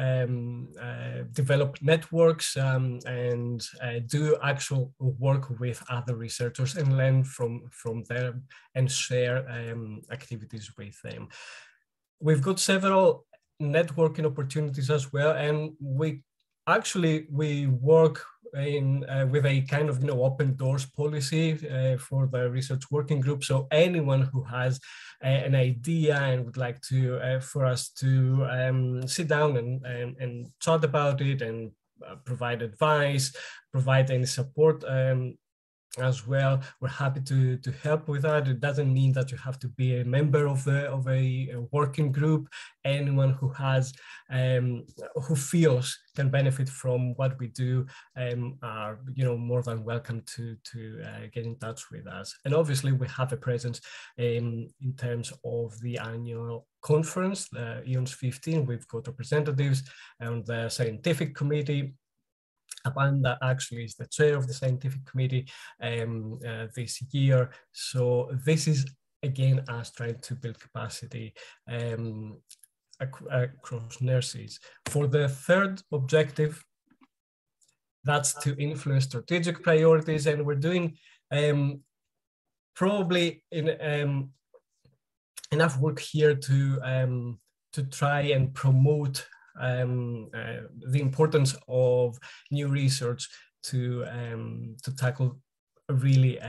develop networks and do actual work with other researchers and learn from them and share activities with them. We've got several networking opportunities as well, and we work with a kind of open doors policy for the research working group. So anyone who has an idea and would like to for us to sit down and chat about it and provide advice, provide any support as well, we're happy to help with that. It doesn't mean that you have to be a member of a working group. Anyone who has who feels can benefit from what we do are more than welcome to get in touch with us. And obviously we have a presence in terms of the annual conference, the EONS 15. We've got representatives on the scientific committee Amanda actually is the chair of the scientific committee this year. So this is again us trying to build capacity across nurses. For the third objective, that's to influence strategic priorities, and we're doing probably enough work here to try and promote the importance of new research to tackle really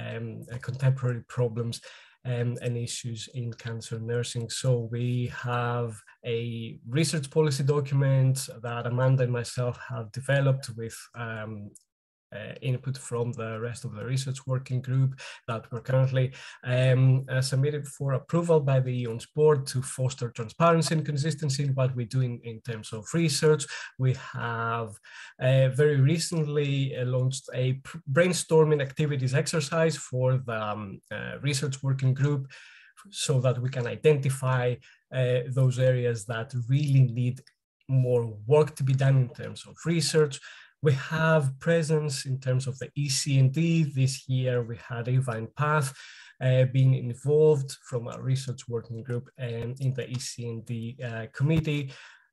contemporary problems and issues in cancer nursing. So we have a research policy document that Amanda and myself have developed with input from the rest of the research working group that we're currently submitted for approval by the EONS board to foster transparency and consistency in what we do in terms of research. We have very recently launched a brainstorming activities exercise for the research working group so that we can identify those areas that really need more work to be done in terms of research. We have presence in terms of the EC&D. This year we had Eva and Path being involved from our research working group in the EC&D committee.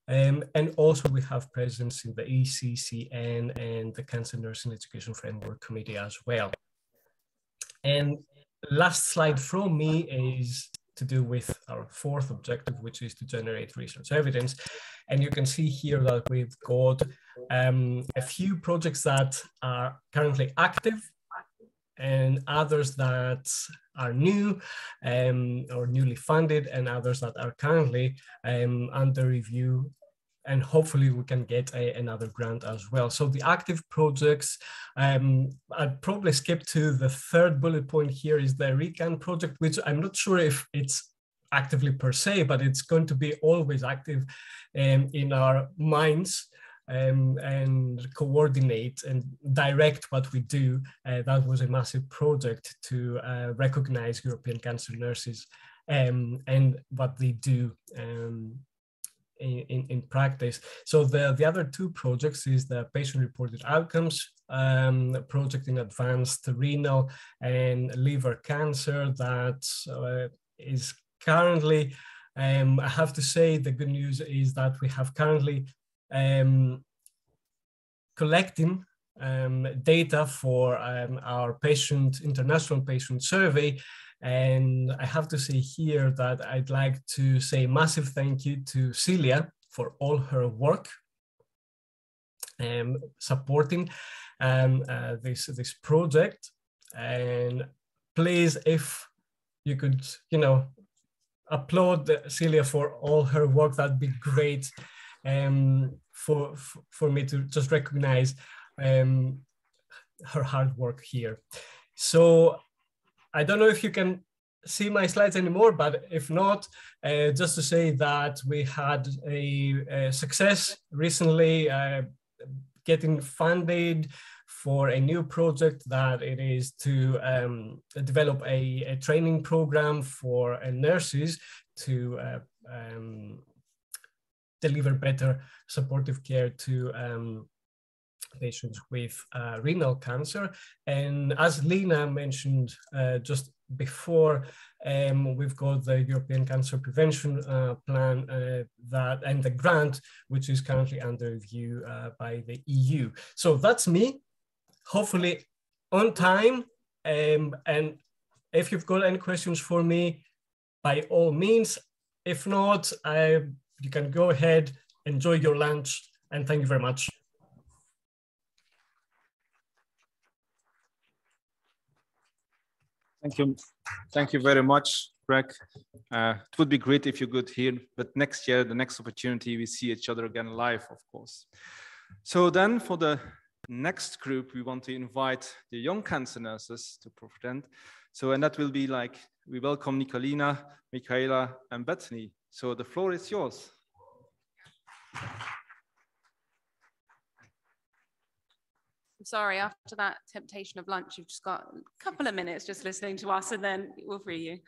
And also we have presence in the ECCN and the Cancer Nursing Education Framework Committee as well. And last slide from me is to do with our fourth objective, which is to generate research evidence. And you can see here that we've got a few projects that are currently active and others that are new or newly funded, and others that are currently under review. And hopefully we can get another grant as well. So the active projects, I'd probably skip to the third bullet point here is the RECAN project, which I'm not sure if it's actively per se, but it's going to be always active in our minds and coordinate and direct what we do. That was a massive project to recognize European cancer nurses and what they do in practice. So the other two projects is the patient-reported outcomes project in advanced renal and liver cancer that is currently, I have to say the good news is that we have currently collecting data for our international patient survey. And I have to say here that I'd like to say massive thank you to Celia for all her work supporting this project. And please, if you could, applaud Celia for all her work, that'd be great for me to just recognize her hard work here. So I don't know if you can see my slides anymore, but if not, just to say that we had a success recently getting funded for a new project that it is to develop a training program for nurses to deliver better supportive care to patients with renal cancer. And as Lena mentioned just before, we've got the European Cancer Prevention Plan and the grant, which is currently under review by the EU. So that's me, hopefully on time. And if you've got any questions for me, by all means. If not, you can go ahead, enjoy your lunch, and thank you very much. Thank you very much, Greg. It would be great if you could hear, but next year, the next opportunity, we see each other again live, of course. So then for the next group, we want to invite the young cancer nurses to present. So, and that will be like, we welcome Nicolina, Michaela, and Bethany. So the floor is yours. Sorry, after that temptation of lunch, you've just got a couple of minutes just listening to us and then we'll free you.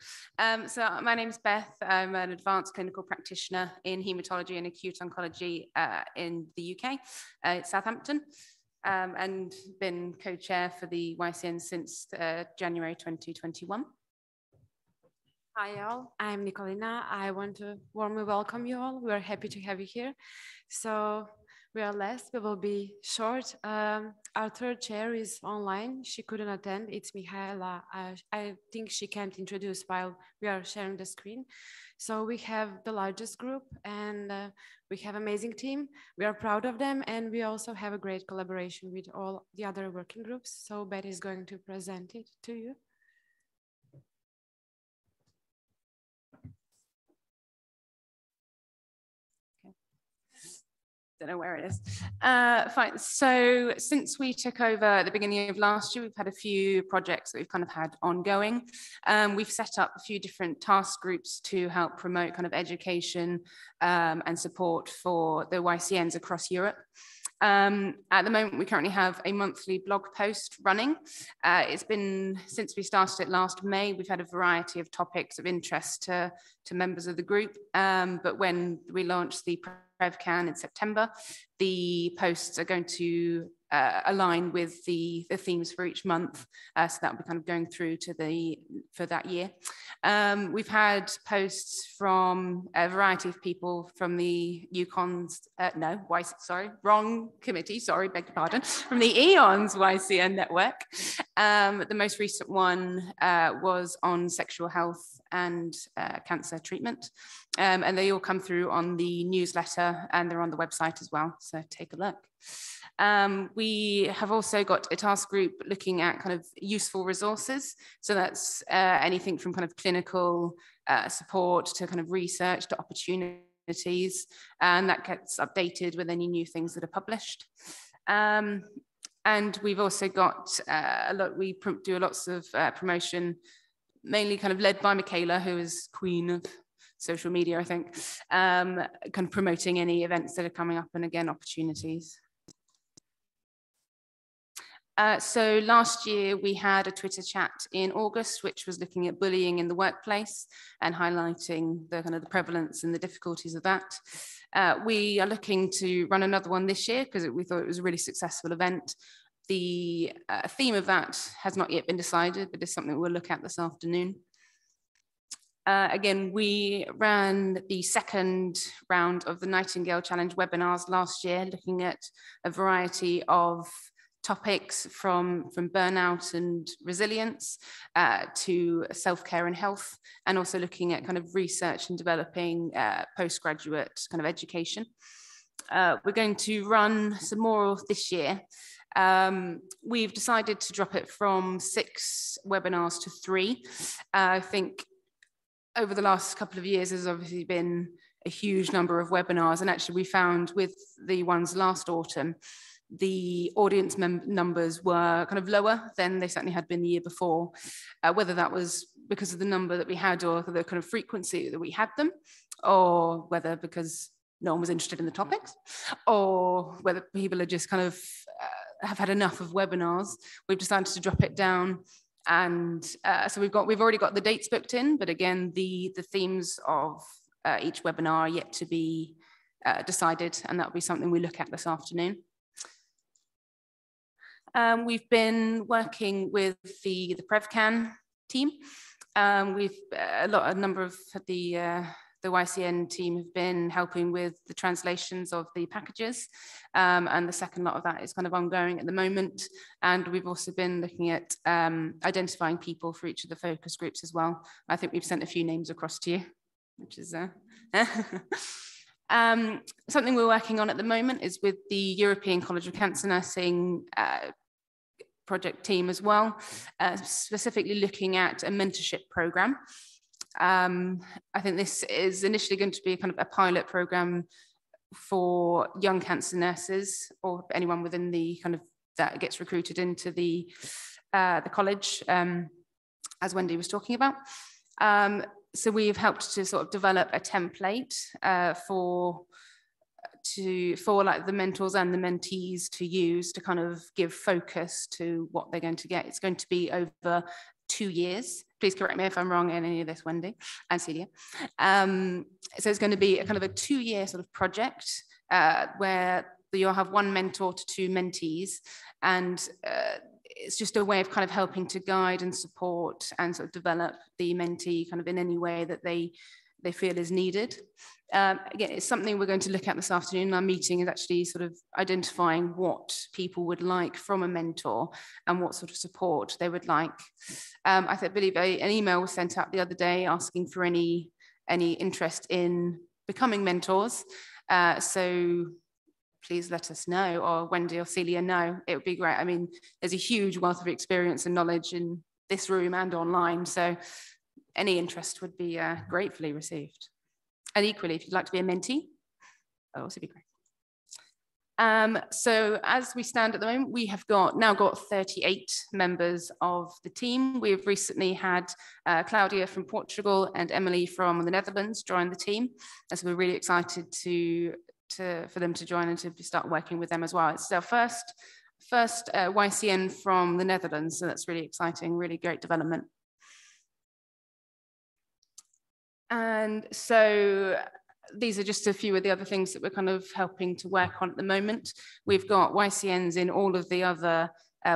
So my name's Beth. I'm an advanced clinical practitioner in haematology and acute oncology in the UK, at Southampton. and been co-chair for the YCN since January 2021. Hi all, I'm Nicolina. I want to warmly welcome you all. We are happy to have you here. So we are last, we will be short. Our third chair is online. She couldn't attend. It's Mihaela. I think she can't introduce while we are sharing the screen. So we have the largest group and we have an amazing team. We are proud of them and we also have a great collaboration with all the other working groups. So Betty is going to present it to you. Don't know where it is. Fine. So since we took over at the beginning of last year, we've had a few projects that we've kind of had ongoing. We've set up a few different task groups to help promote kind of education and support for the YCNs across Europe. At the moment, we currently have a monthly blog post running. It's been, since we started it last May, we've had a variety of topics of interest to members of the group. But when we launched the PrevCan in September, the posts are going to align with the themes for each month. So that will be kind of going through to for that year. We've had posts from a variety of people from the EONS, wrong committee, sorry, beg your pardon, from the EONS YCN network. The most recent one was on sexual health and cancer treatment. And they all come through on the newsletter and they're on the website as well. So take a look. We have also got a task group looking at kind of useful resources. So that's anything from kind of clinical support to kind of research to opportunities. And that gets updated with any new things that are published. And we've also got we do lots of promotion, mainly kind of led by Michaela, who is queen of social media, I think, kind of promoting any events that are coming up and again, opportunities. So last year we had a Twitter chat in August, which was looking at bullying in the workplace and highlighting the kind of the prevalence and the difficulties of that. We are looking to run another one this year because we thought it was a really successful event. The theme of that has not yet been decided, but it's something we'll look at this afternoon. Again, we ran the second round of the Nightingale Challenge webinars last year, looking at a variety of topics from burnout and resilience to self-care and health, and also looking at kind of research and developing postgraduate kind of education. We're going to run some more this year. We've decided to drop it from 6 webinars to 3. I think over the last couple of years, there's obviously been a huge number of webinars, and actually we found with the ones last autumn, the audience numbers were kind of lower than they certainly had been the year before, whether that was because of the number that we had or the kind of frequency that we had them, or whether because no one was interested in the topics, or whether people are just kind of have had enough of webinars. We've decided to drop it down. And so we've already got the dates booked in, but again, the themes of each webinar are yet to be decided, and that'll be something we look at this afternoon. We've been working with the PrevCan team. A number of the YCN team have been helping with the translations of the packages, and the second lot of that is kind of ongoing at the moment. And we've also been looking at identifying people for each of the focus groups as well. I think we've sent a few names across to you, which is something we're working on at the moment is with the European College of Cancer Nursing project team as well, specifically looking at a mentorship program. I think this is initially going to be kind of a pilot program for young cancer nurses or anyone within the kind of that gets recruited into the college, as Wendy was talking about. So we've helped to sort of develop a template for like the mentors and the mentees to use to kind of give focus to what they're going to get. It's going to be over 2 years. Please correct me if I'm wrong in any of this, Wendy and Celia. So it's going to be a kind of a 2-year sort of project where you'll have one mentor to 2 mentees, and it's just a way of kind of helping to guide and support and sort of develop the mentee kind of in any way that they feel is needed. Again, it's something we're going to look at this afternoon. Our meeting is actually sort of identifying what people would like from a mentor and what sort of support they would like. I believe an email was sent out the other day asking for any interest in becoming mentors. So please let us know, or Wendy or Celia know. It would be great. I mean, there's a huge wealth of experience and knowledge in this room and online. So any interest would be gratefully received. And equally, if you'd like to be a mentee, that would also be great. So as we stand at the moment, we have now got 38 members of the team. We've recently had Claudia from Portugal and Emily from the Netherlands join the team. And so we're really excited for them to join and to start working with them as well. It's our first YCN from the Netherlands, so that's really exciting, really great development. And so these are just a few of the other things that we're kind of helping to work on at the moment. We've got YCNs in all of the other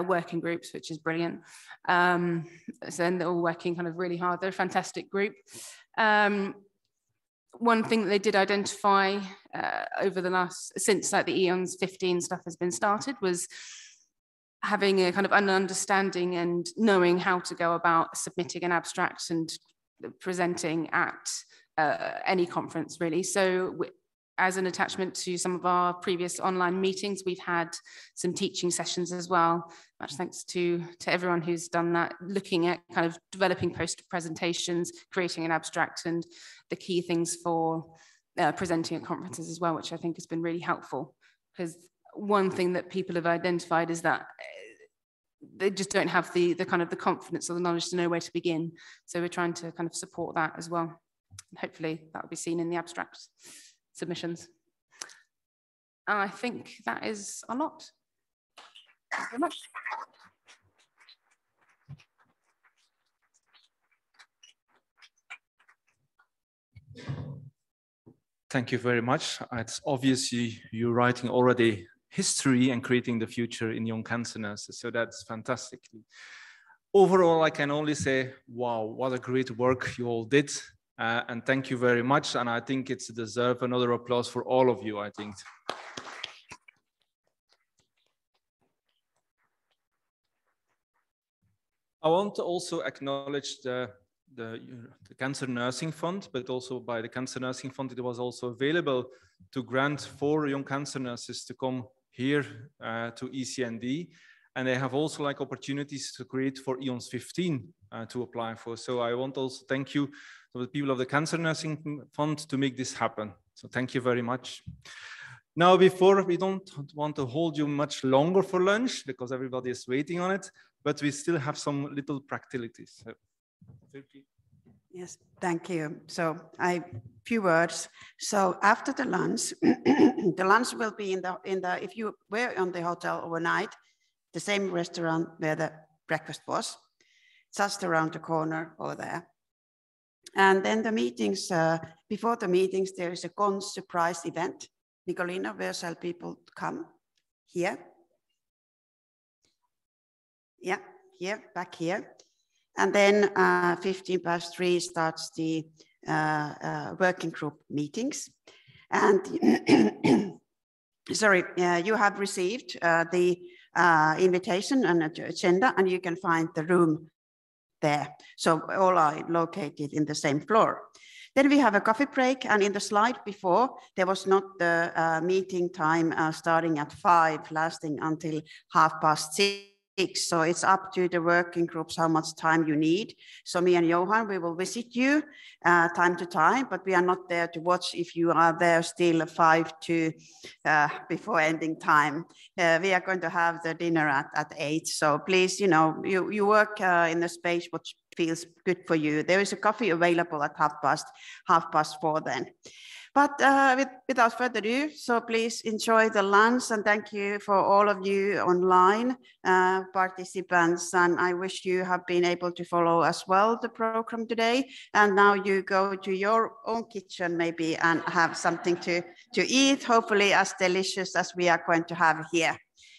working groups, which is brilliant. So they're all working kind of really hard. They're a fantastic group. One thing that they did identify over the since like the EONS 15 stuff has been started, was having a kind of an understanding and knowing how to go about submitting an abstract and presenting at any conference, really. So as an attachment to some of our previous online meetings, we've had some teaching sessions as well. Much thanks to everyone who's done that, looking at kind of developing poster presentations, creating an abstract, and the key things for presenting at conferences as well, which I think has been really helpful. Because one thing that people have identified is that they just don't have the kind of the confidence or the knowledge to know where to begin. So we're trying to kind of support that as well. Hopefully that will be seen in the abstract submissions. I think that is a lot. Thank you very much. Thank you very much. It's obviously you're writing already history and creating the future in young cancer nurses. So that's fantastic. Overall, I can only say, wow, what a great work you all did. And thank you very much. And I think it's deserve another applause for all of you, I think. I want to also acknowledge the Cancer Nursing Fund, but also by the Cancer Nursing Fund, it was also available to grant 4 young cancer nurses to come here to ECND. And they have also like opportunities to create for EONS 15 to apply for. So I want to also thank you to the people of the Cancer Nursing Fund to make this happen. So thank you very much. Now, before we don't want to hold you much longer for lunch because everybody is waiting on it, but we still have some little practicalities. So, yes, thank you. So few words. So after the lunch, the lunch will be in the if you were on the hotel overnight, the same restaurant where the breakfast was, just around the corner over there. And then the meetings, before the meetings, there is a cons surprise event. Nicolina, where shall people come? Here? Yeah, here, back here. And then 3:15 starts the working group meetings. And sorry, you have received the invitation and agenda, and you can find the room there. So all are located in the same floor. Then we have a coffee break, and in the slide before, there was not the meeting time starting at 5, lasting until 6:30. So it's up to the working groups how much time you need. So me and Johan, we will visit you time to time, but we are not there to watch if you are there still 5 to before ending time. We are going to have the dinner at 8. So please, you know, you work in the space which feels good for you. There is a coffee available at half past 4 then. But without further ado, so please enjoy the lunch, and thank you for all of you online participants. And I wish you have been able to follow as well the program today. And now you go to your own kitchen maybe and have something to eat, hopefully as delicious as we are going to have here.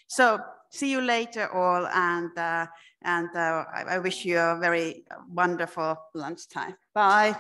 So see you later all, and I wish you a very wonderful lunchtime. Bye.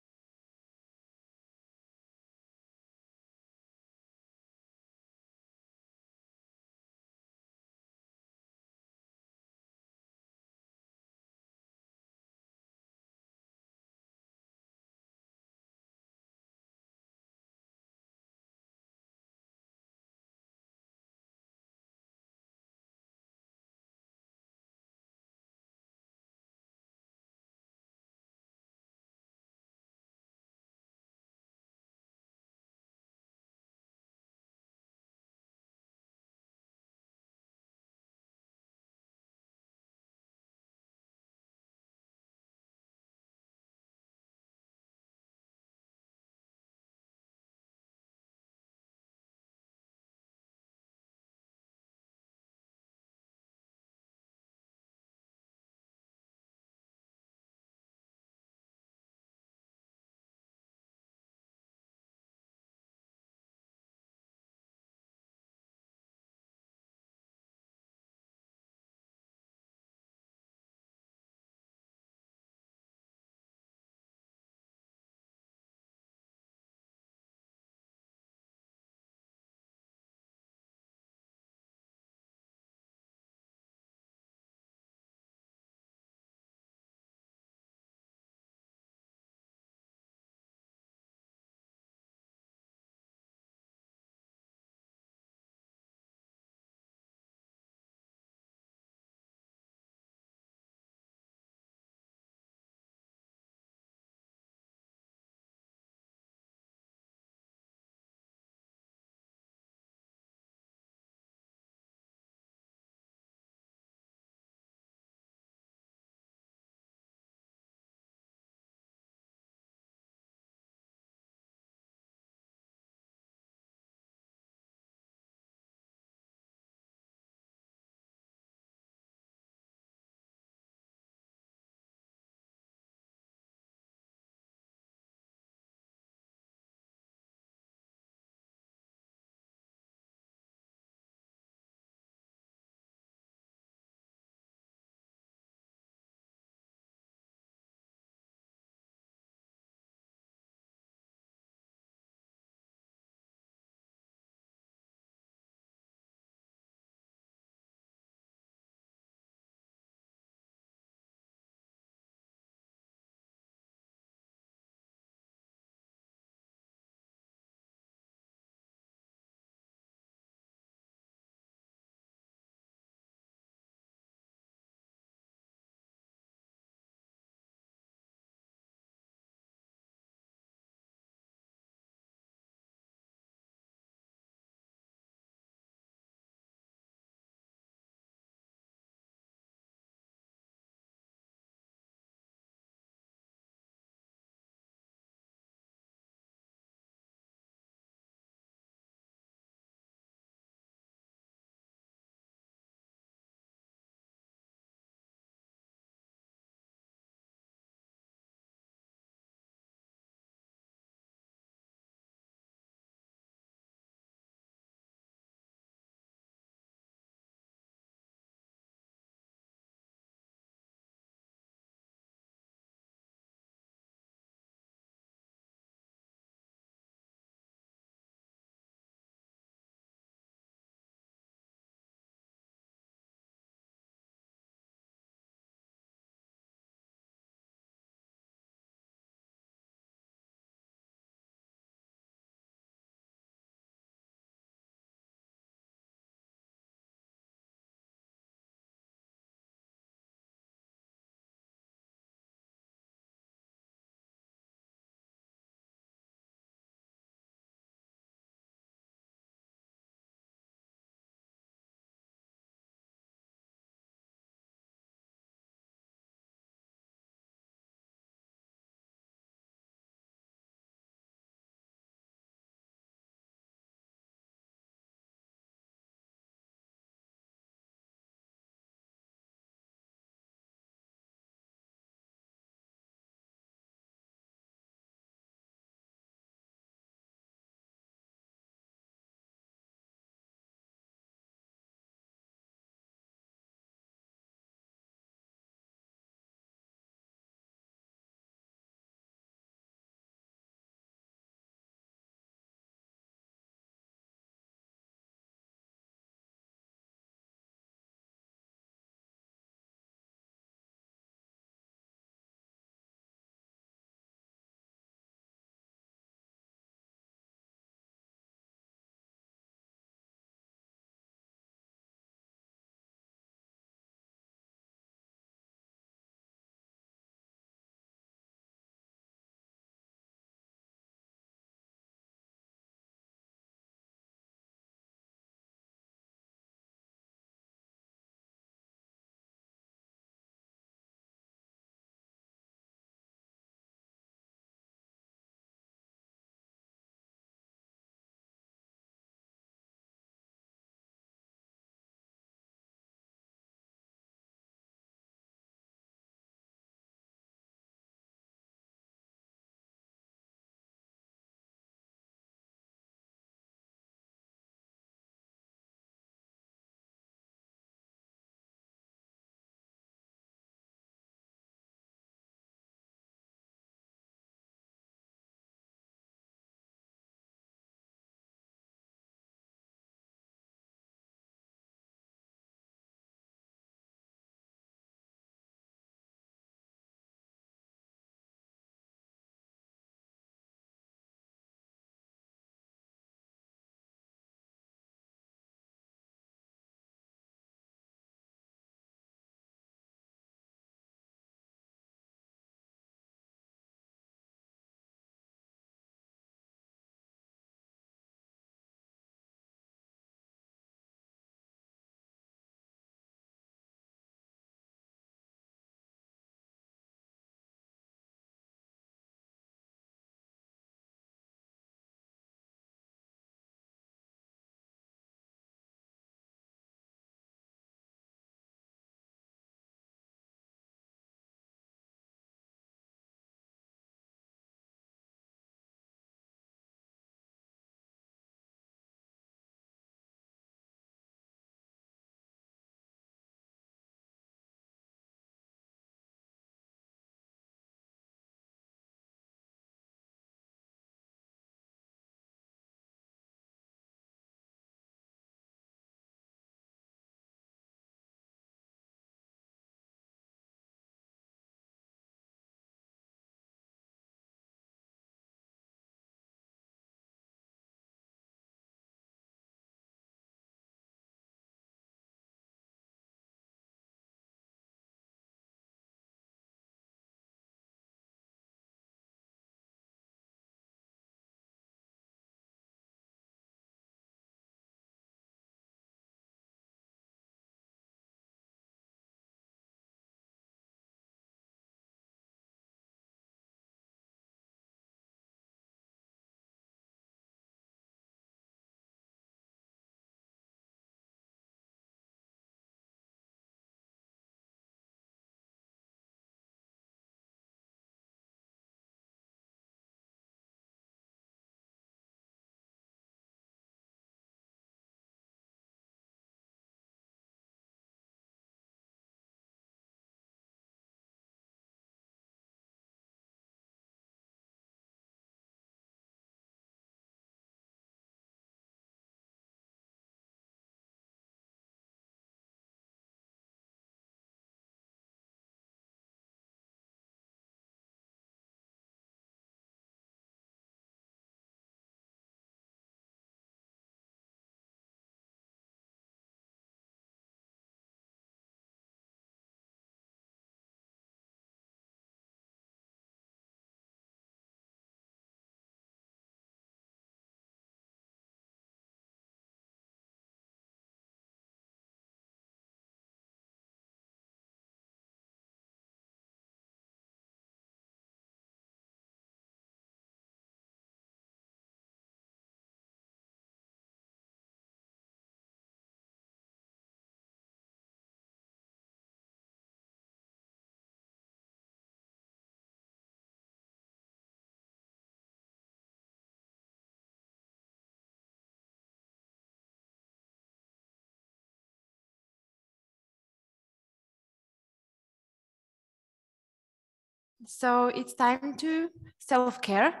So it's time to self-care.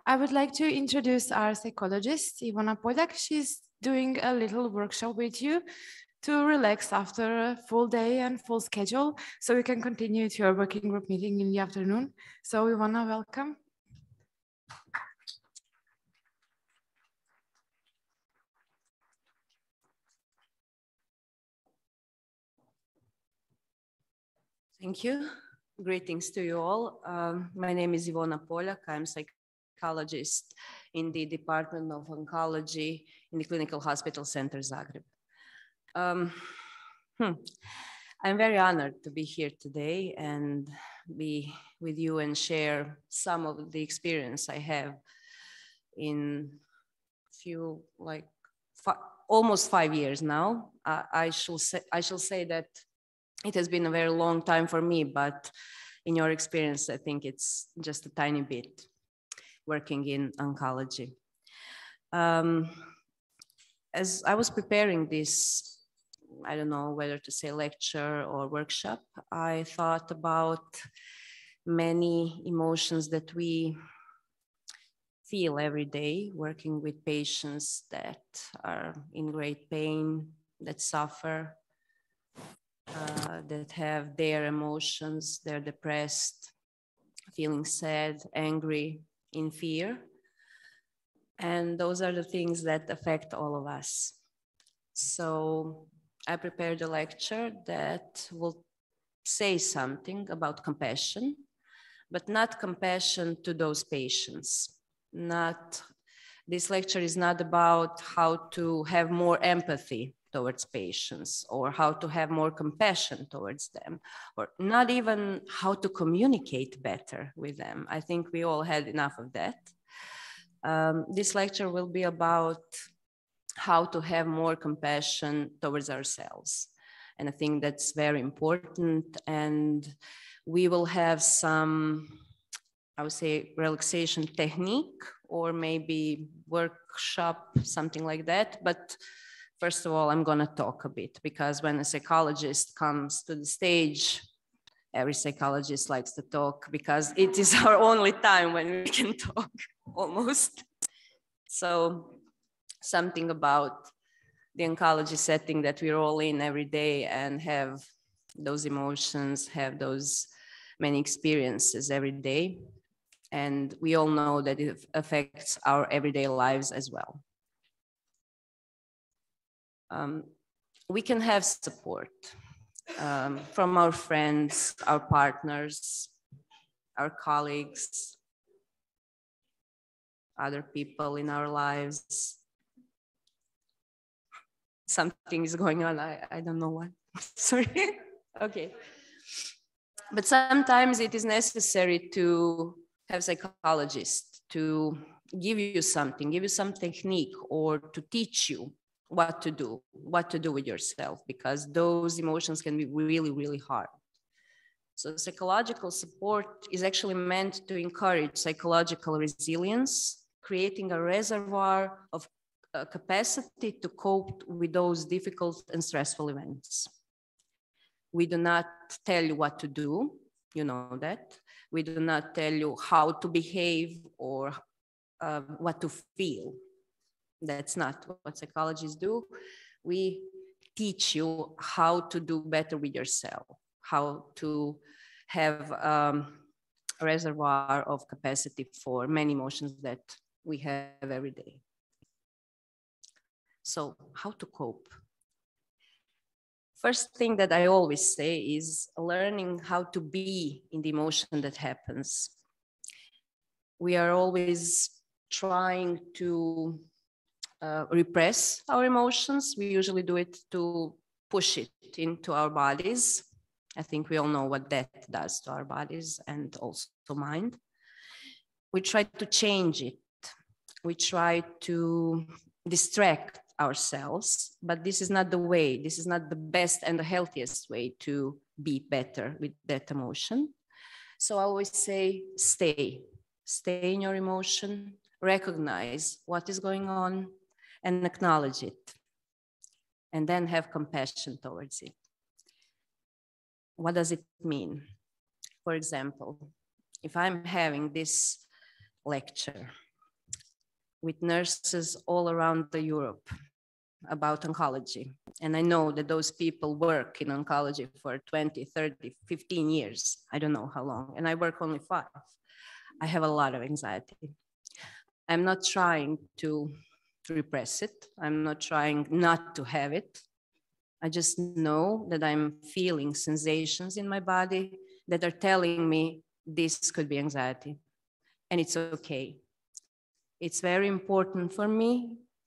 I would like to introduce our psychologist, Ivona Polak. She's doing a little workshop with you to relax after a full day and full schedule, so we can continue to your working group meeting in the afternoon. So Ivona, welcome. Thank you. Greetings to you all. My name is Ivona Polak. I'm psychologist in the Department of Oncology in the Clinical Hospital Center Zagreb. I'm very honored to be here today and be with you and share some of the experience I have in few, like almost 5 years now. I shall say that it has been a very long time for me, but in your experience, I think it's just a tiny bit working in oncology. As I was preparing this, I don't know whether to say lecture or workshop, I thought about many emotions that we feel every day working with patients that are in great pain, that suffer, that have their emotions, they're depressed, feeling sad, angry, in fear. And those are the things that affect all of us. So I prepared a lecture that will say something about compassion, but not compassion to those patients. This lecture is not about how to have more empathy towards patients or how to have more compassion towards them, or not even how to communicate better with them. I think we all had enough of that. This lecture will be about how to have more compassion towards ourselves. And I think that's very important. And we will have some, I would say, relaxation technique or maybe workshop, something like that. But first of all, I'm going to talk a bit, because when a psychologist comes to the stage, every psychologist likes to talk because it is our only time when we can talk, almost. So something about the oncology setting that we're all in every day and have those emotions, have those many experiences every day. And we all know that it affects our everyday lives as well. We can have support from our friends, our partners, our colleagues, other people in our lives. Something is going on, I don't know what, sorry. Okay. But sometimes it is necessary to have psychologists to give you something, give you some technique, or to teach you what to do with yourself, because those emotions can be really, really hard. So psychological support is actually meant to encourage psychological resilience, creating a reservoir of capacity to cope with those difficult and stressful events. We do not tell you what to do, you know that. We do not tell you how to behave or what to feel. That's not what psychologists do. We teach you how to do better with yourself, how to have a reservoir of capacity for many emotions that we have every day. So how to cope? First thing that I always say is learning how to be in the emotion that happens. We are always trying to repress our emotions. We usually do it to push it into our bodies. I think we all know what that does to our bodies and also mind. We try to change it. We try to distract ourselves, but this is not the way. This is not the best and the healthiest way to be better with that emotion. So I always say, stay in your emotion, recognize what is going on and acknowledge it, and then have compassion towards it. What does it mean? For example, if I'm having this lecture with nurses all around Europe about oncology, and I know that those people work in oncology for 20, 30, 15 years, I don't know how long, and I work only 5, I have a lot of anxiety. I'm not trying to repress it. I'm not trying not to have it. I just know that I'm feeling sensations in my body that are telling me this could be anxiety, and it's okay. It's very important for me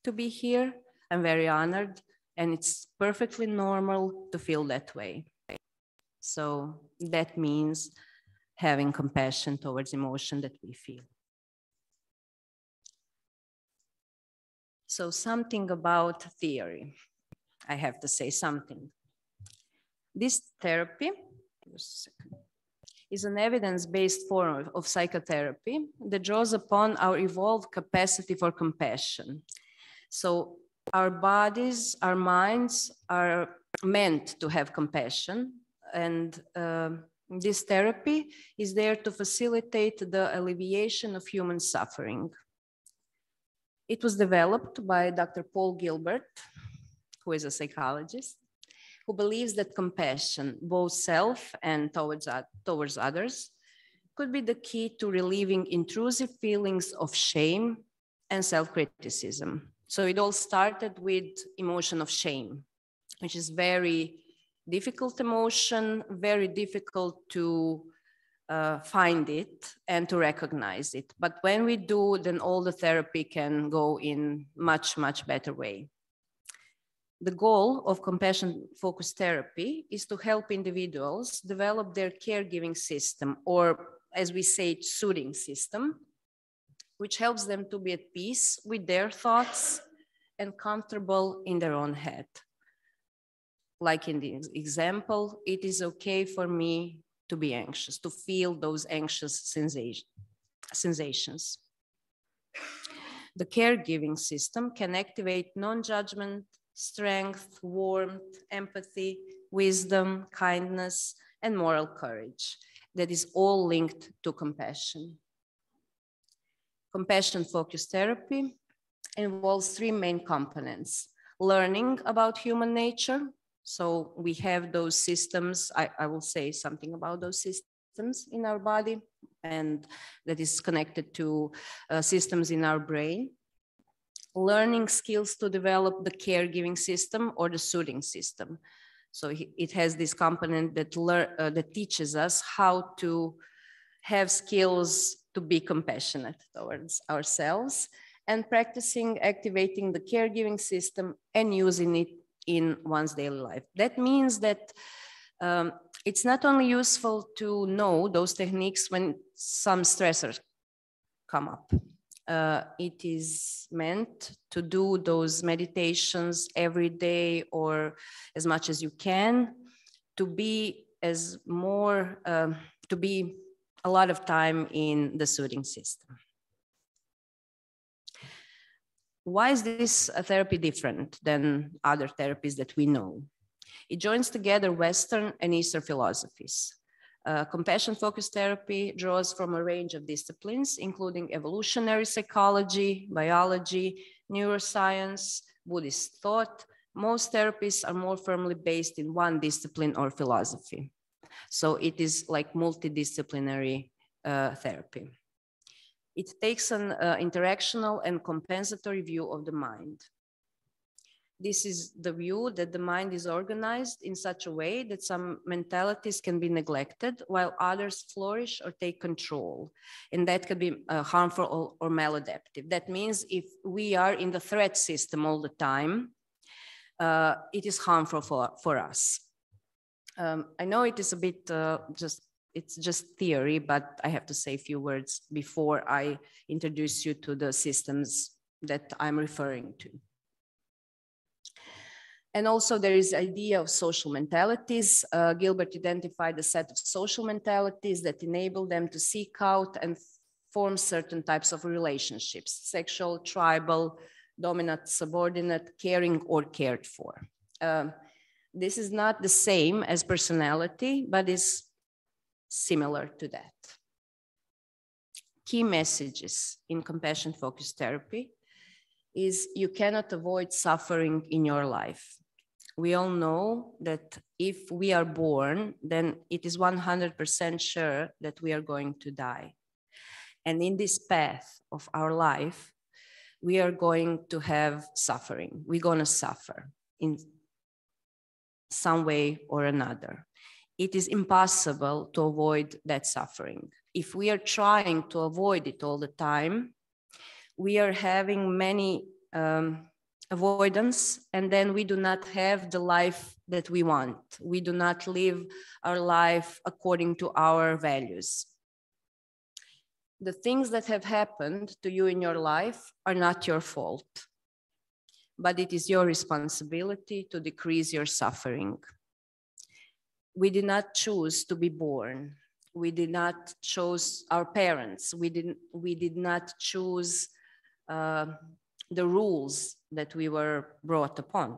to be here. I'm very honored, and it's perfectly normal to feel that way. So that means having compassion towards emotion that we feel. So something about theory. I have to say something. This therapy is an evidence-based form of psychotherapy that draws upon our evolved capacity for compassion. So our bodies, our minds are meant to have compassion, and this therapy is there to facilitate the alleviation of human suffering. It was developed by Dr. Paul Gilbert, who is a psychologist, who believes that compassion, both self and towards others, could be the key to relieving intrusive feelings of shame and self-criticism. So it all started with emotion of shame, which is very difficult emotion, very difficult to find it and to recognize it. But when we do, then all the therapy can go in much, much better way. The goal of compassion-focused therapy is to help individuals develop their caregiving system, or as we say, soothing system, which helps them to be at peace with their thoughts and comfortable in their own head. Like in the example, it is okay for me to be anxious, to feel those anxious sensations. The caregiving system can activate non-judgment, strength, warmth, empathy, wisdom, kindness, and moral courage. That is all linked to compassion. Compassion-focused therapy involves 3 main components: learning about human nature. So we have those systems, I will say something about those systems in our body, and that is connected to systems in our brain. Learning skills to develop the caregiving system or the soothing system. So it has this component that teaches us how to have skills to be compassionate towards ourselves, and practicing activating the caregiving system and using it in one's daily life. That means that it's not only useful to know those techniques when some stressors come up. It is meant to do those meditations every day or as much as you can, to be to be a lot of time in the soothing system. Why is this therapy different than other therapies that we know? It joins together Western and Eastern philosophies. Compassion-focused therapy draws from a range of disciplines, including evolutionary psychology, biology, neuroscience, Buddhist thought. Most therapies are more firmly based in one discipline or philosophy. So it is like multidisciplinary therapy. It takes an interactional and compensatory view of the mind. This is the view that the mind is organized in such a way that some mentalities can be neglected while others flourish or take control. And that could be harmful or maladaptive. That means if we are in the threat system all the time, it is harmful for us. I know it is a bit it's just theory, but I have to say a few words before I introduce you to the systems that I'm referring to. And also there is the idea of social mentalities. Gilbert identified a set of social mentalities that enable them to seek out and form certain types of relationships: sexual, tribal, dominant, subordinate, caring, or cared for. This is not the same as personality, but is similar to that. key messages in compassion-focused therapy is you cannot avoid suffering in your life. We all know that if we are born, then it is 100% sure that we are going to die. And in this path of our life, we are going to have suffering. We're going to suffer in some way or another. It is impossible to avoid that suffering. If we are trying to avoid it all the time, we are having many avoidance, and then we do not have the life that we want. We do not live our life according to our values. The things that have happened to you in your life are not your fault, but it is your responsibility to decrease your suffering. We did not choose to be born. We did not choose our parents. We did not choose the rules that we were brought upon.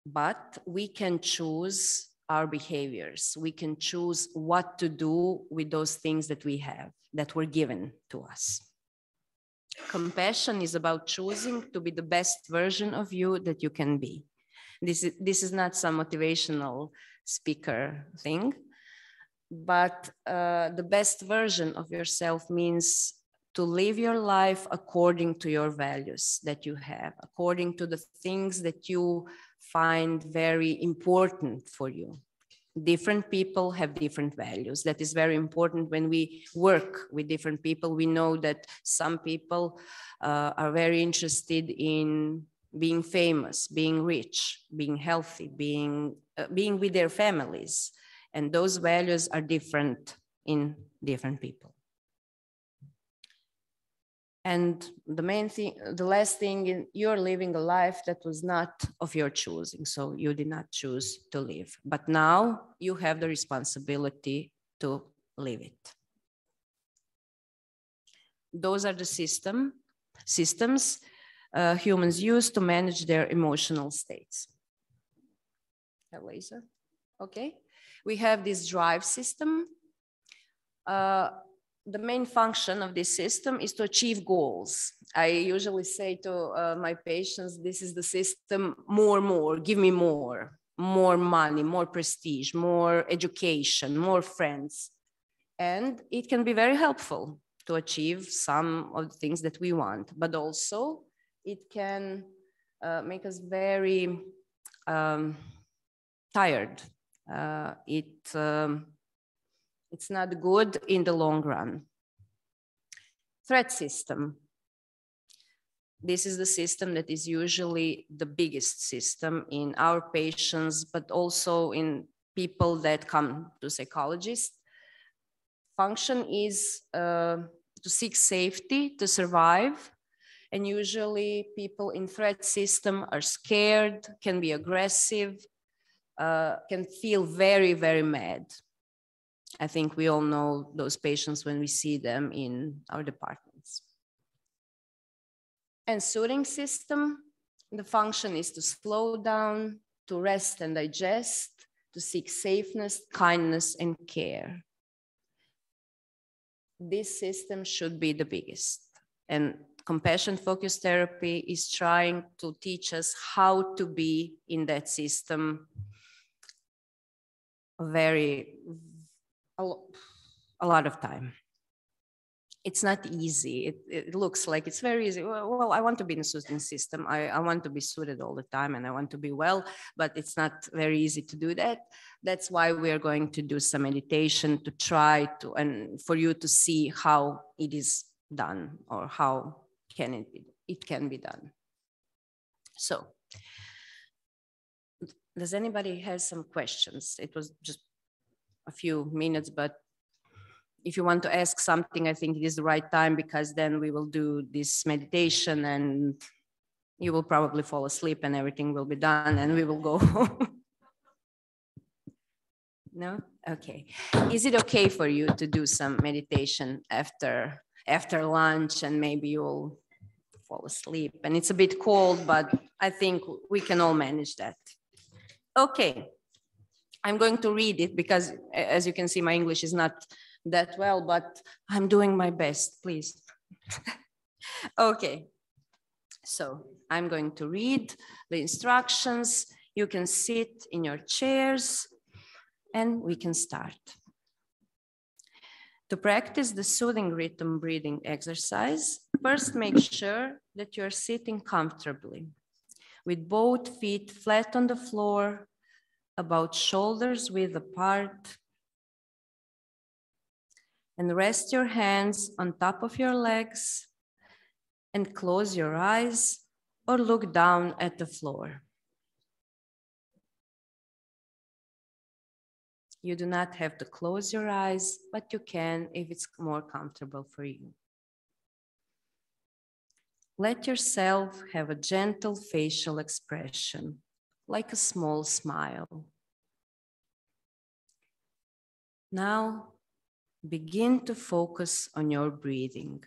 But we can choose our behaviors. We can choose what to do with those things that we have, that were given to us. Compassion is about choosing to be the best version of you that you can be. This is not some motivational speaker thing, but the best version of yourself means to live your life according to your values that you have, according to the things that you find very important for you. Different people have different values. That is very important when we work with different people. We know that some people are very interested in being famous, being rich, being healthy, being with their families. And those values are different in different people. And the main thing, the last thing, you're living a life that was not of your choosing. So you did not choose to live, but now you have the responsibility to live it. Those are the systems humans use to manage their emotional states. Laser. Okay. We have this drive system. The main function of this system is to achieve goals. I usually say to my patients, this is the system, more, give me more money, more prestige, more education, more friends. And it can be very helpful to achieve some of the things that we want, but also it can make us very tired. It's not good in the long run. Threat system. This is the system that is usually the biggest system in our patients, but also in people that come to psychologists. Function is to seek safety, to survive. And usually people in threat system are scared, can be aggressive, can feel very, very mad. I think we all know those patients when we see them in our departments. And soothing system, the function is to slow down, to rest and digest, to seek safeness, kindness, and care. This system should be the biggest. And compassion-focused therapy is trying to teach us how to be in that system a lot of time. It's not easy. It looks like it's very easy. Well, I want to be in a soothing system. I want to be soothed all the time and I want to be well, but it's not very easy to do that. That's why we are going to do some meditation to try to, and for you to see how it is done or how it can be done. So, does anybody have some questions? It was just a few minutes, but if you want to ask something, I think it is the right time, because then we will do this meditation and you will probably fall asleep and everything will be done and we will go home. No? Okay. Is it okay for you to do some meditation after lunch and maybe you'll fall asleep? And it's a bit cold, but I think we can all manage that. Okay. I'm going to read it because, as you can see, my English is not that well, but I'm doing my best, please. Okay, so I'm going to read the instructions. You can sit in your chairs and we can start. To practice the soothing rhythm breathing exercise, first make sure that you're sitting comfortably with both feet flat on the floor, about shoulders width apart, and rest your hands on top of your legs and close your eyes or look down at the floor. You do not have to close your eyes, but you can if it's more comfortable for you. Let yourself have a gentle facial expression, like a small smile. Now, begin to focus on your breathing.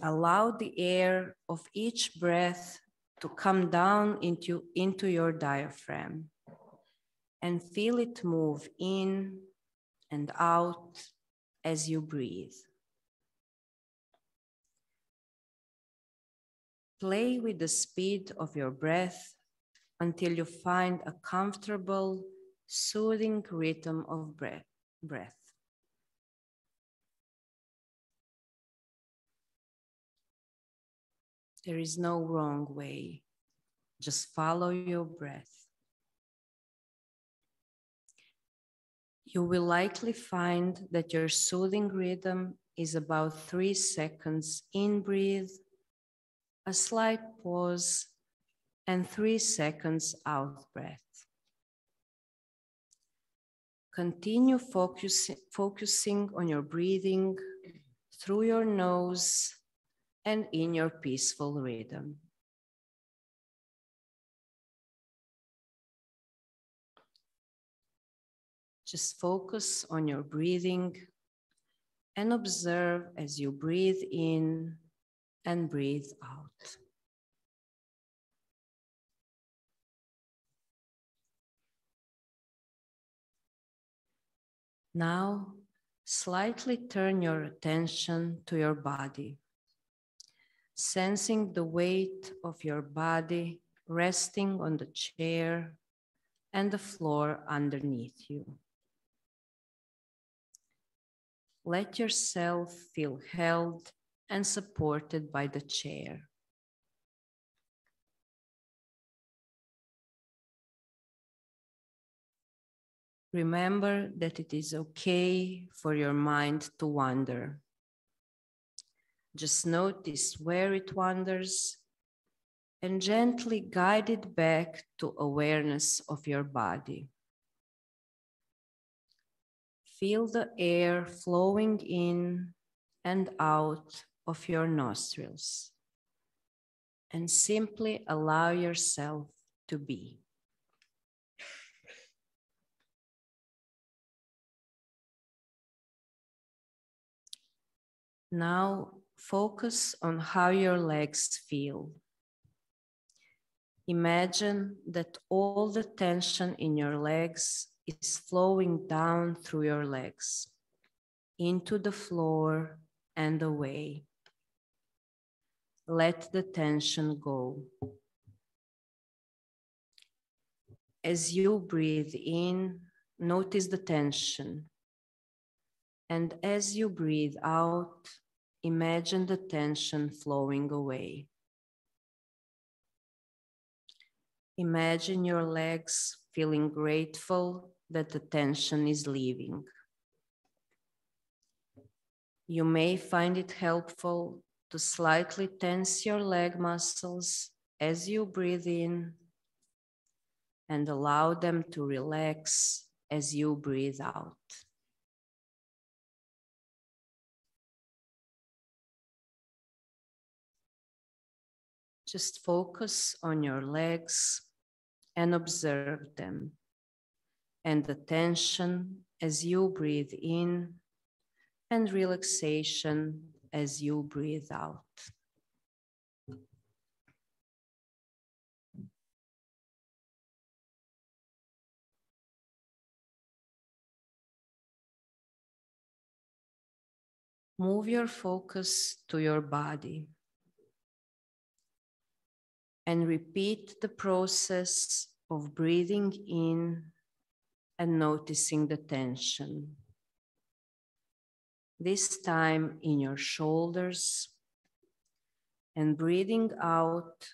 Allow the air of each breath to come down into your diaphragm and feel it move in and out as you breathe. Play with the speed of your breath until you find a comfortable, soothing rhythm of breath. There is no wrong way. Just follow your breath. You will likely find that your soothing rhythm is about 3 seconds in breathe, a slight pause, and 3 seconds out breath. Continue focusing on your breathing through your nose and in your peaceful rhythm. Just focus on your breathing and observe as you breathe in and breathe out. Now, slightly turn your attention to your body, sensing the weight of your body resting on the chair and the floor underneath you. Let yourself feel held and supported by the chair. Remember that it is okay for your mind to wander. Just notice where it wanders and gently guide it back to awareness of your body. Feel the air flowing in and out of your nostrils and simply allow yourself to be. Now focus on how your legs feel. Imagine that all the tension in your legs is flowing down through your legs, into the floor and away. Let the tension go. As you breathe in, notice the tension. And as you breathe out, imagine the tension flowing away. Imagine your legs feeling grateful that the tension is leaving. You may find it helpful to slightly tense your leg muscles as you breathe in and allow them to relax as you breathe out. Just focus on your legs and observe them and the tension as you breathe in and relaxation as you breathe out. Move your focus to your body and repeat the process of breathing in and noticing the tension. This time in your shoulders, and breathing out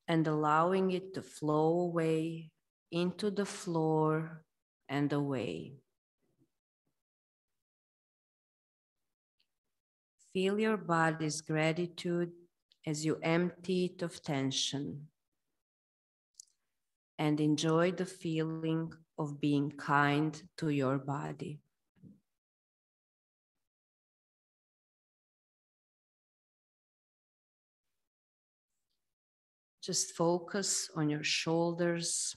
and allowing it to flow away into the floor and away. Feel your body's gratitude as you empty it of tension, and enjoy the feeling of being kind to your body. Just focus on your shoulders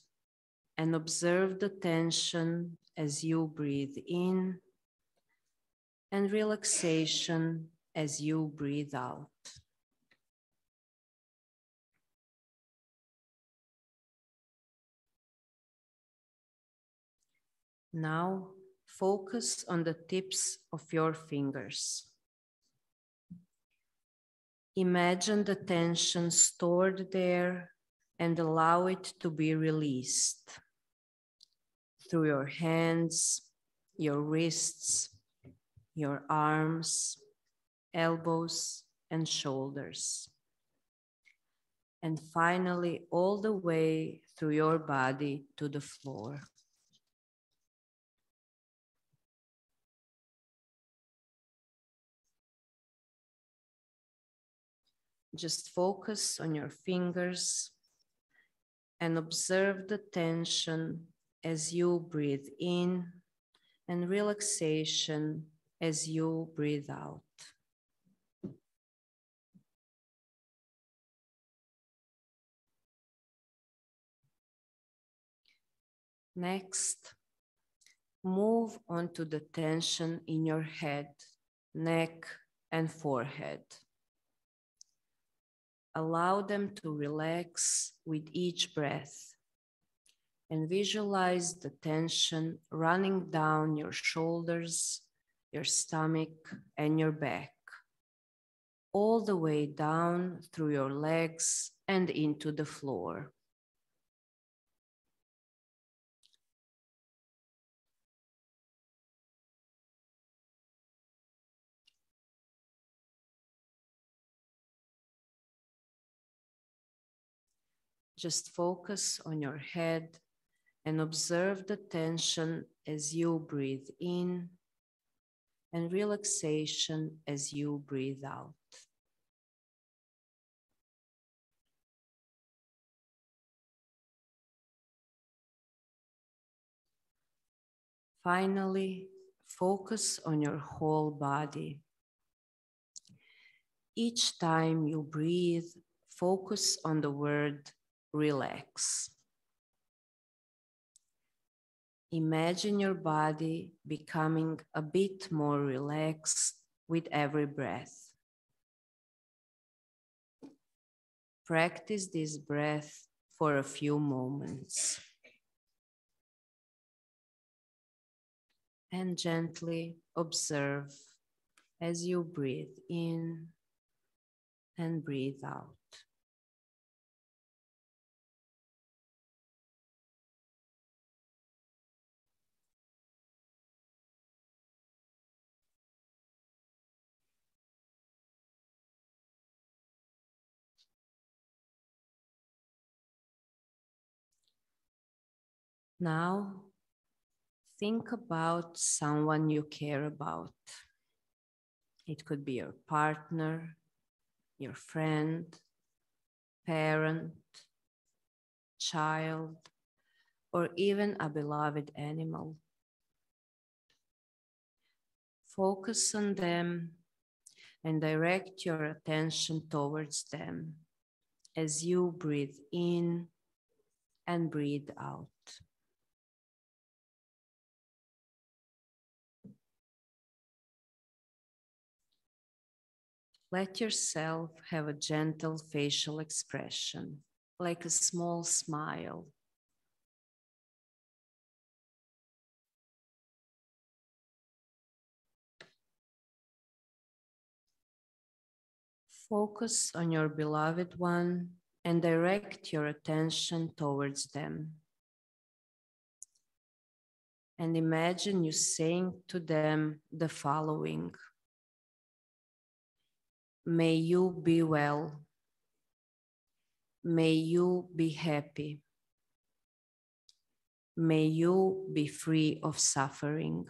and observe the tension as you breathe in, and relaxation as you breathe out. Now, focus on the tips of your fingers. Imagine the tension stored there and allow it to be released through your hands, your wrists, your arms, elbows, and shoulders. And finally, all the way through your body to the floor. Just focus on your fingers and observe the tension as you breathe in, and relaxation as you breathe out. Next, move on to the tension in your head, neck, and forehead. Allow them to relax with each breath, and visualize the tension running down your shoulders, your stomach, and your back, all the way down through your legs and into the floor. Just focus on your head and observe the tension as you breathe in, and relaxation as you breathe out. Finally, focus on your whole body. Each time you breathe, focus on the word relax. Imagine your body becoming a bit more relaxed with every breath. Practice this breath for a few moments. And gently observe as you breathe in and breathe out. Now, think about someone you care about. It could be your partner, your friend, parent, child, or even a beloved animal. Focus on them and direct your attention towards them as you breathe in and breathe out. Let yourself have a gentle facial expression, like a small smile. Focus on your beloved one and direct your attention towards them. And imagine you saying to them the following: may you be well. May you be happy. May you be free of suffering.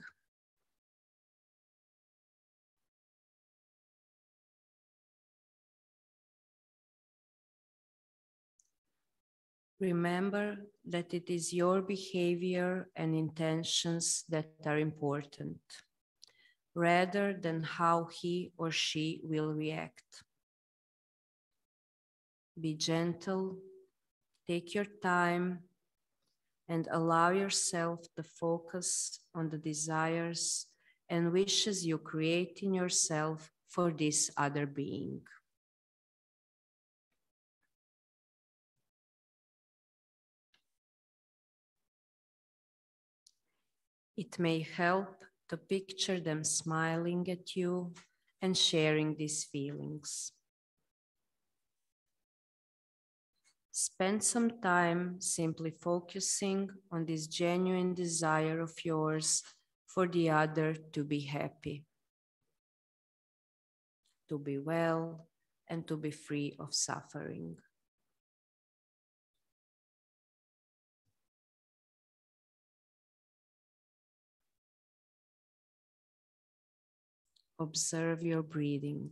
Remember that it is your behavior and intentions that are important, rather than how he or she will react. Be gentle, take your time, and allow yourself to focus on the desires and wishes you create in yourself for this other being. It may help to picture them smiling at you and sharing these feelings. Spend some time simply focusing on this genuine desire of yours for the other to be happy, to be well, and to be free of suffering. Observe your breathing.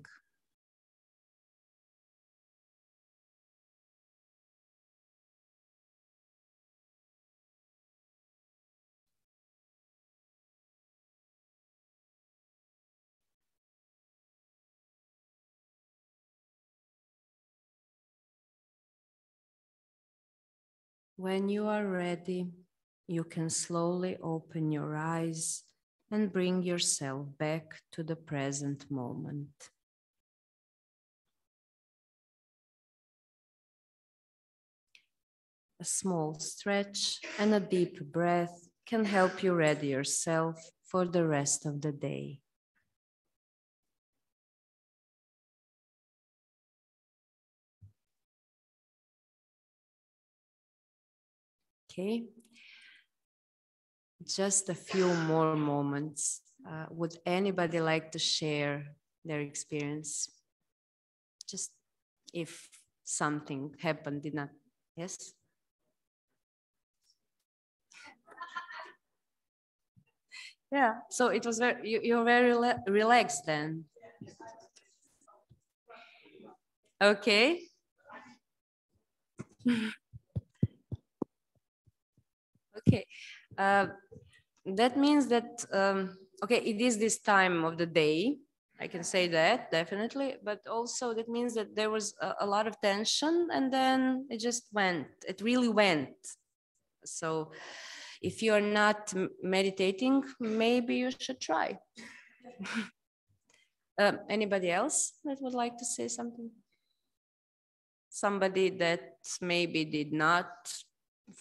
When you are ready, you can slowly open your eyes and bring yourself back to the present moment. A small stretch and a deep breath can help you ready yourself for the rest of the day. Okay, just a few more moments. Would anybody like to share their experience? Just if something happened, did not, yes? Yeah, so it was very, you're very relaxed then. Okay. Okay, that means that, okay, it is this time of the day, I can say that definitely, but also that means that there was a lot of tension and then it just went, it really went. So if you're not meditating, maybe you should try. Anybody else that would like to say something? Somebody that maybe did not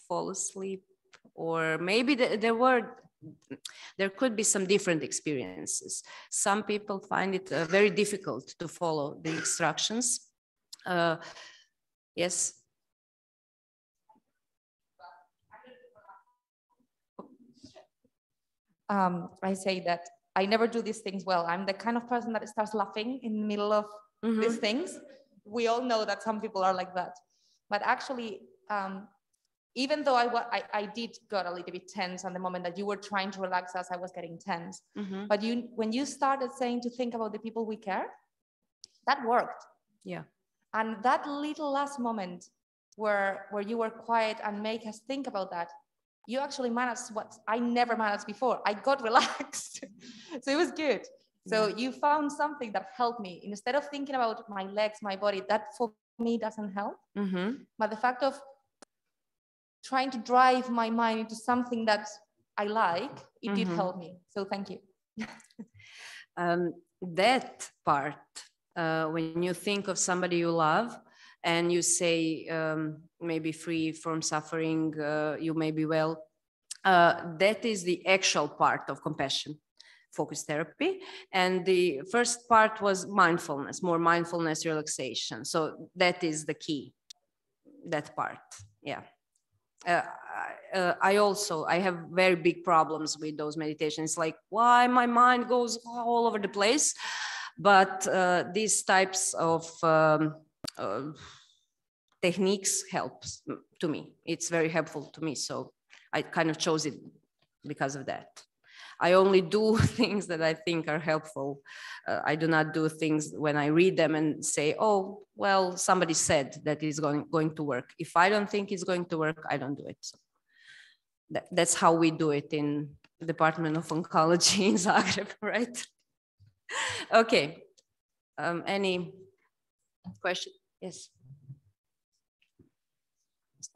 fall asleep, or maybe there could be some different experiences. Some people find it very difficult to follow the instructions. Yes. I say that I never do these things well. I'm the kind of person that starts laughing in the middle of these things. We all know that some people are like that. But actually, even though I did got a little bit tense on the moment that you were trying to relax us, I was getting tense. But when you started saying to think about the people we care, that worked. Yeah. And that little last moment where you were quiet and make us think about that, you actually managed what I never managed before. I got relaxed. So it was good. So you found something that helped me. Instead of thinking about my legs, my body, that for me doesn't help. But the fact of trying to drive my mind into something that I like, it did help me. So thank you. That part, when you think of somebody you love and you say, maybe free from suffering, you may be well, that is the actual part of compassion. focused therapy. And the first part was mindfulness, more mindfulness, relaxation. So that is the key, that part, yeah. I have very big problems with those meditations, like why my mind goes all over the place. But these types of techniques helps to me. It's very helpful to me. So I kind of chose it because of that. I only do things that I think are helpful. I do not do things when I read them and say, oh, well, somebody said that it's going to work. If I don't think it's going to work, I don't do it. So that's how we do it in the Department of Oncology in Zagreb, right? Okay, any question? Yes.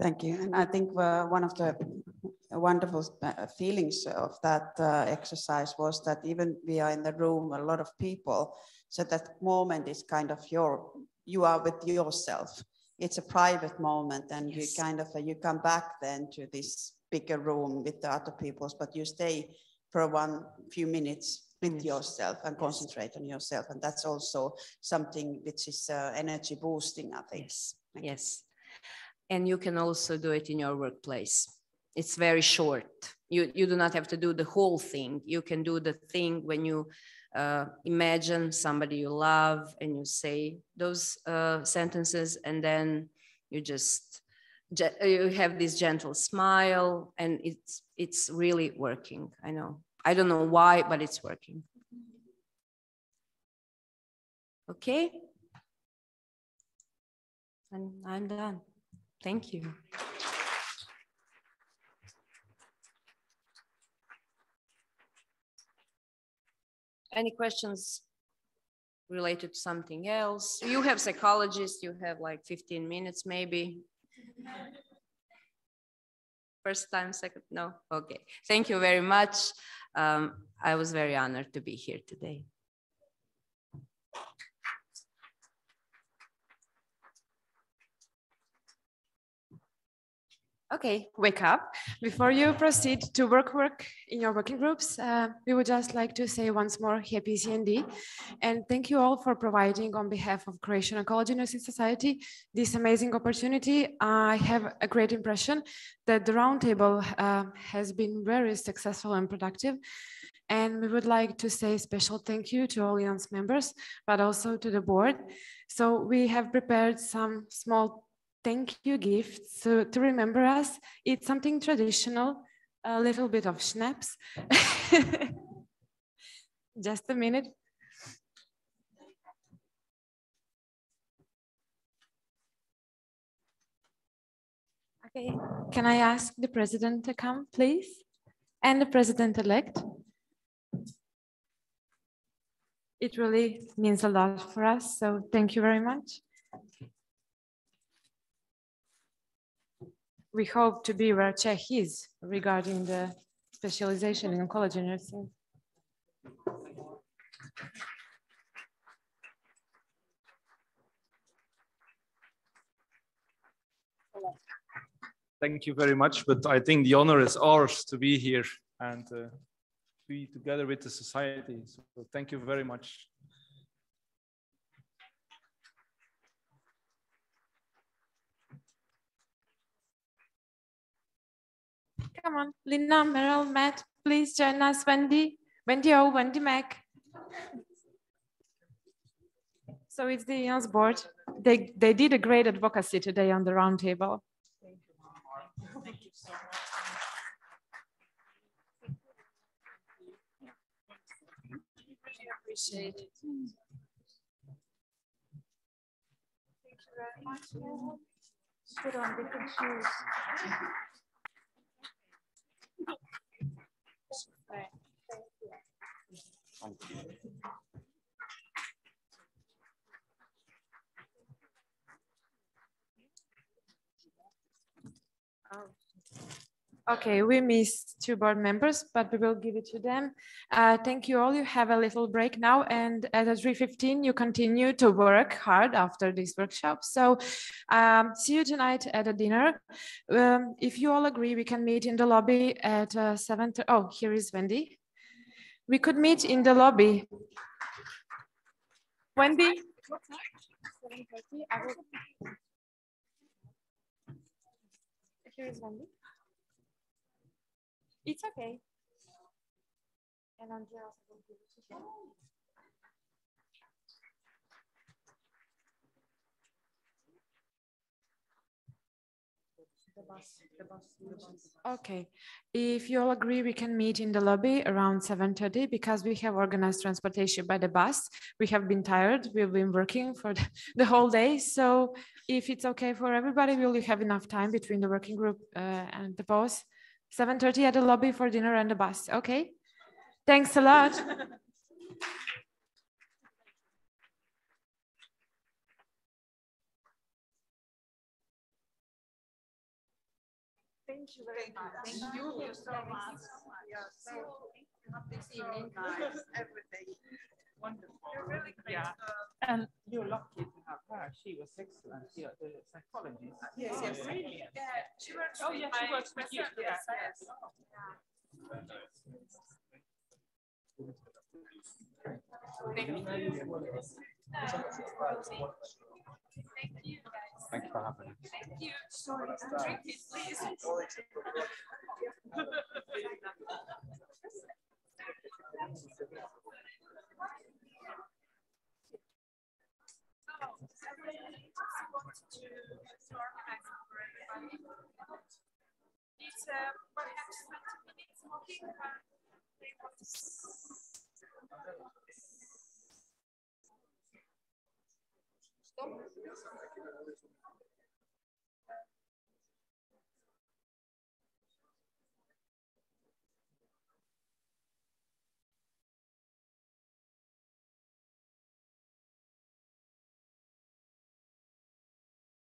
Thank you. And I think one of the wonderful feelings of that exercise was that even we are in the room, a lot of people, so that moment is kind of you are with yourself. It's a private moment, and yes, you kind of, you come back then to this bigger room with the other peoples, but you stay for few minutes with yourself and concentrate on yourself. And that's also something which is energy boosting, I think. Yes, yes. And you can also do it in your workplace. It's very short. You do not have to do the whole thing. You can do the thing when you imagine somebody you love and you say those sentences, and then you you have this gentle smile, and it's really working. I know. I don't know why, but it's working. Okay. And I'm done. Thank you. Any questions related to something else? You have psychologists, you have like 15 minutes maybe. First time, second, no? Okay, thank you very much. I was very honored to be here today. Okay, wake up. Before you proceed to work in your working groups, we would just like to say once more, happy ECND. And thank you all for providing, on behalf of Croatian Oncology Nursing Society, this amazing opportunity. I have a great impression that the roundtable has been very successful and productive. And we would like to say a special thank you to all EONS members, but also to the board. So we have prepared some small thank you gifts to remember us. It's something traditional, a little bit of schnapps. Just a minute. Okay, can I ask the president to come, please? And the president-elect. It really means a lot for us, so thank you very much. We hope to be where Czech is regarding the specialization in oncology nursing. Thank you very much, but I think the honor is ours to be here and be together with the society. So thank you very much. Come on, Lina, Meryl, Matt, please join us. Wendy, O, Wendy Mac. So it's the EONS board. They did a great advocacy today on the roundtable. Thank you so much. Really appreciate it. Thank you very much. Put on different shoes. Thank you. Okay, we missed 2 board members, but we will give it to them. Thank you all. You have a little break now, and at 3:15 you continue to work hard after this workshop. So see you tonight at a dinner. If you all agree, we can meet in the lobby at 7:30. Oh, here is Wendy. we could meet in the lobby. Wendy? 7:30. I will... Here is Wendy. It's okay. And Andrea also will give it to you. Okay, if you all agree, we can meet in the lobby around 7:30 because we have organized transportation by the bus. We have been tired. We've been working for the whole day. So if it's okay for everybody, we will have enough time between the working group and the boss. 7:30 at the lobby for dinner and the bus. Okay, thanks a lot. Thank you very much. Thank you so much. Yeah, so this evening, guys, everything. Wonderful. You're really great. Yeah. And you're lucky to have her. She was excellent. Yeah, the psychologist. Yes, yes. Really? Yeah, she works oh, yeah, she works with you. Yeah. Yes. Thank you. Thank you, guys. Thank you for having us. Thank you. Sorry, drink it, please. It's perhaps 20 minutes walking. Stop.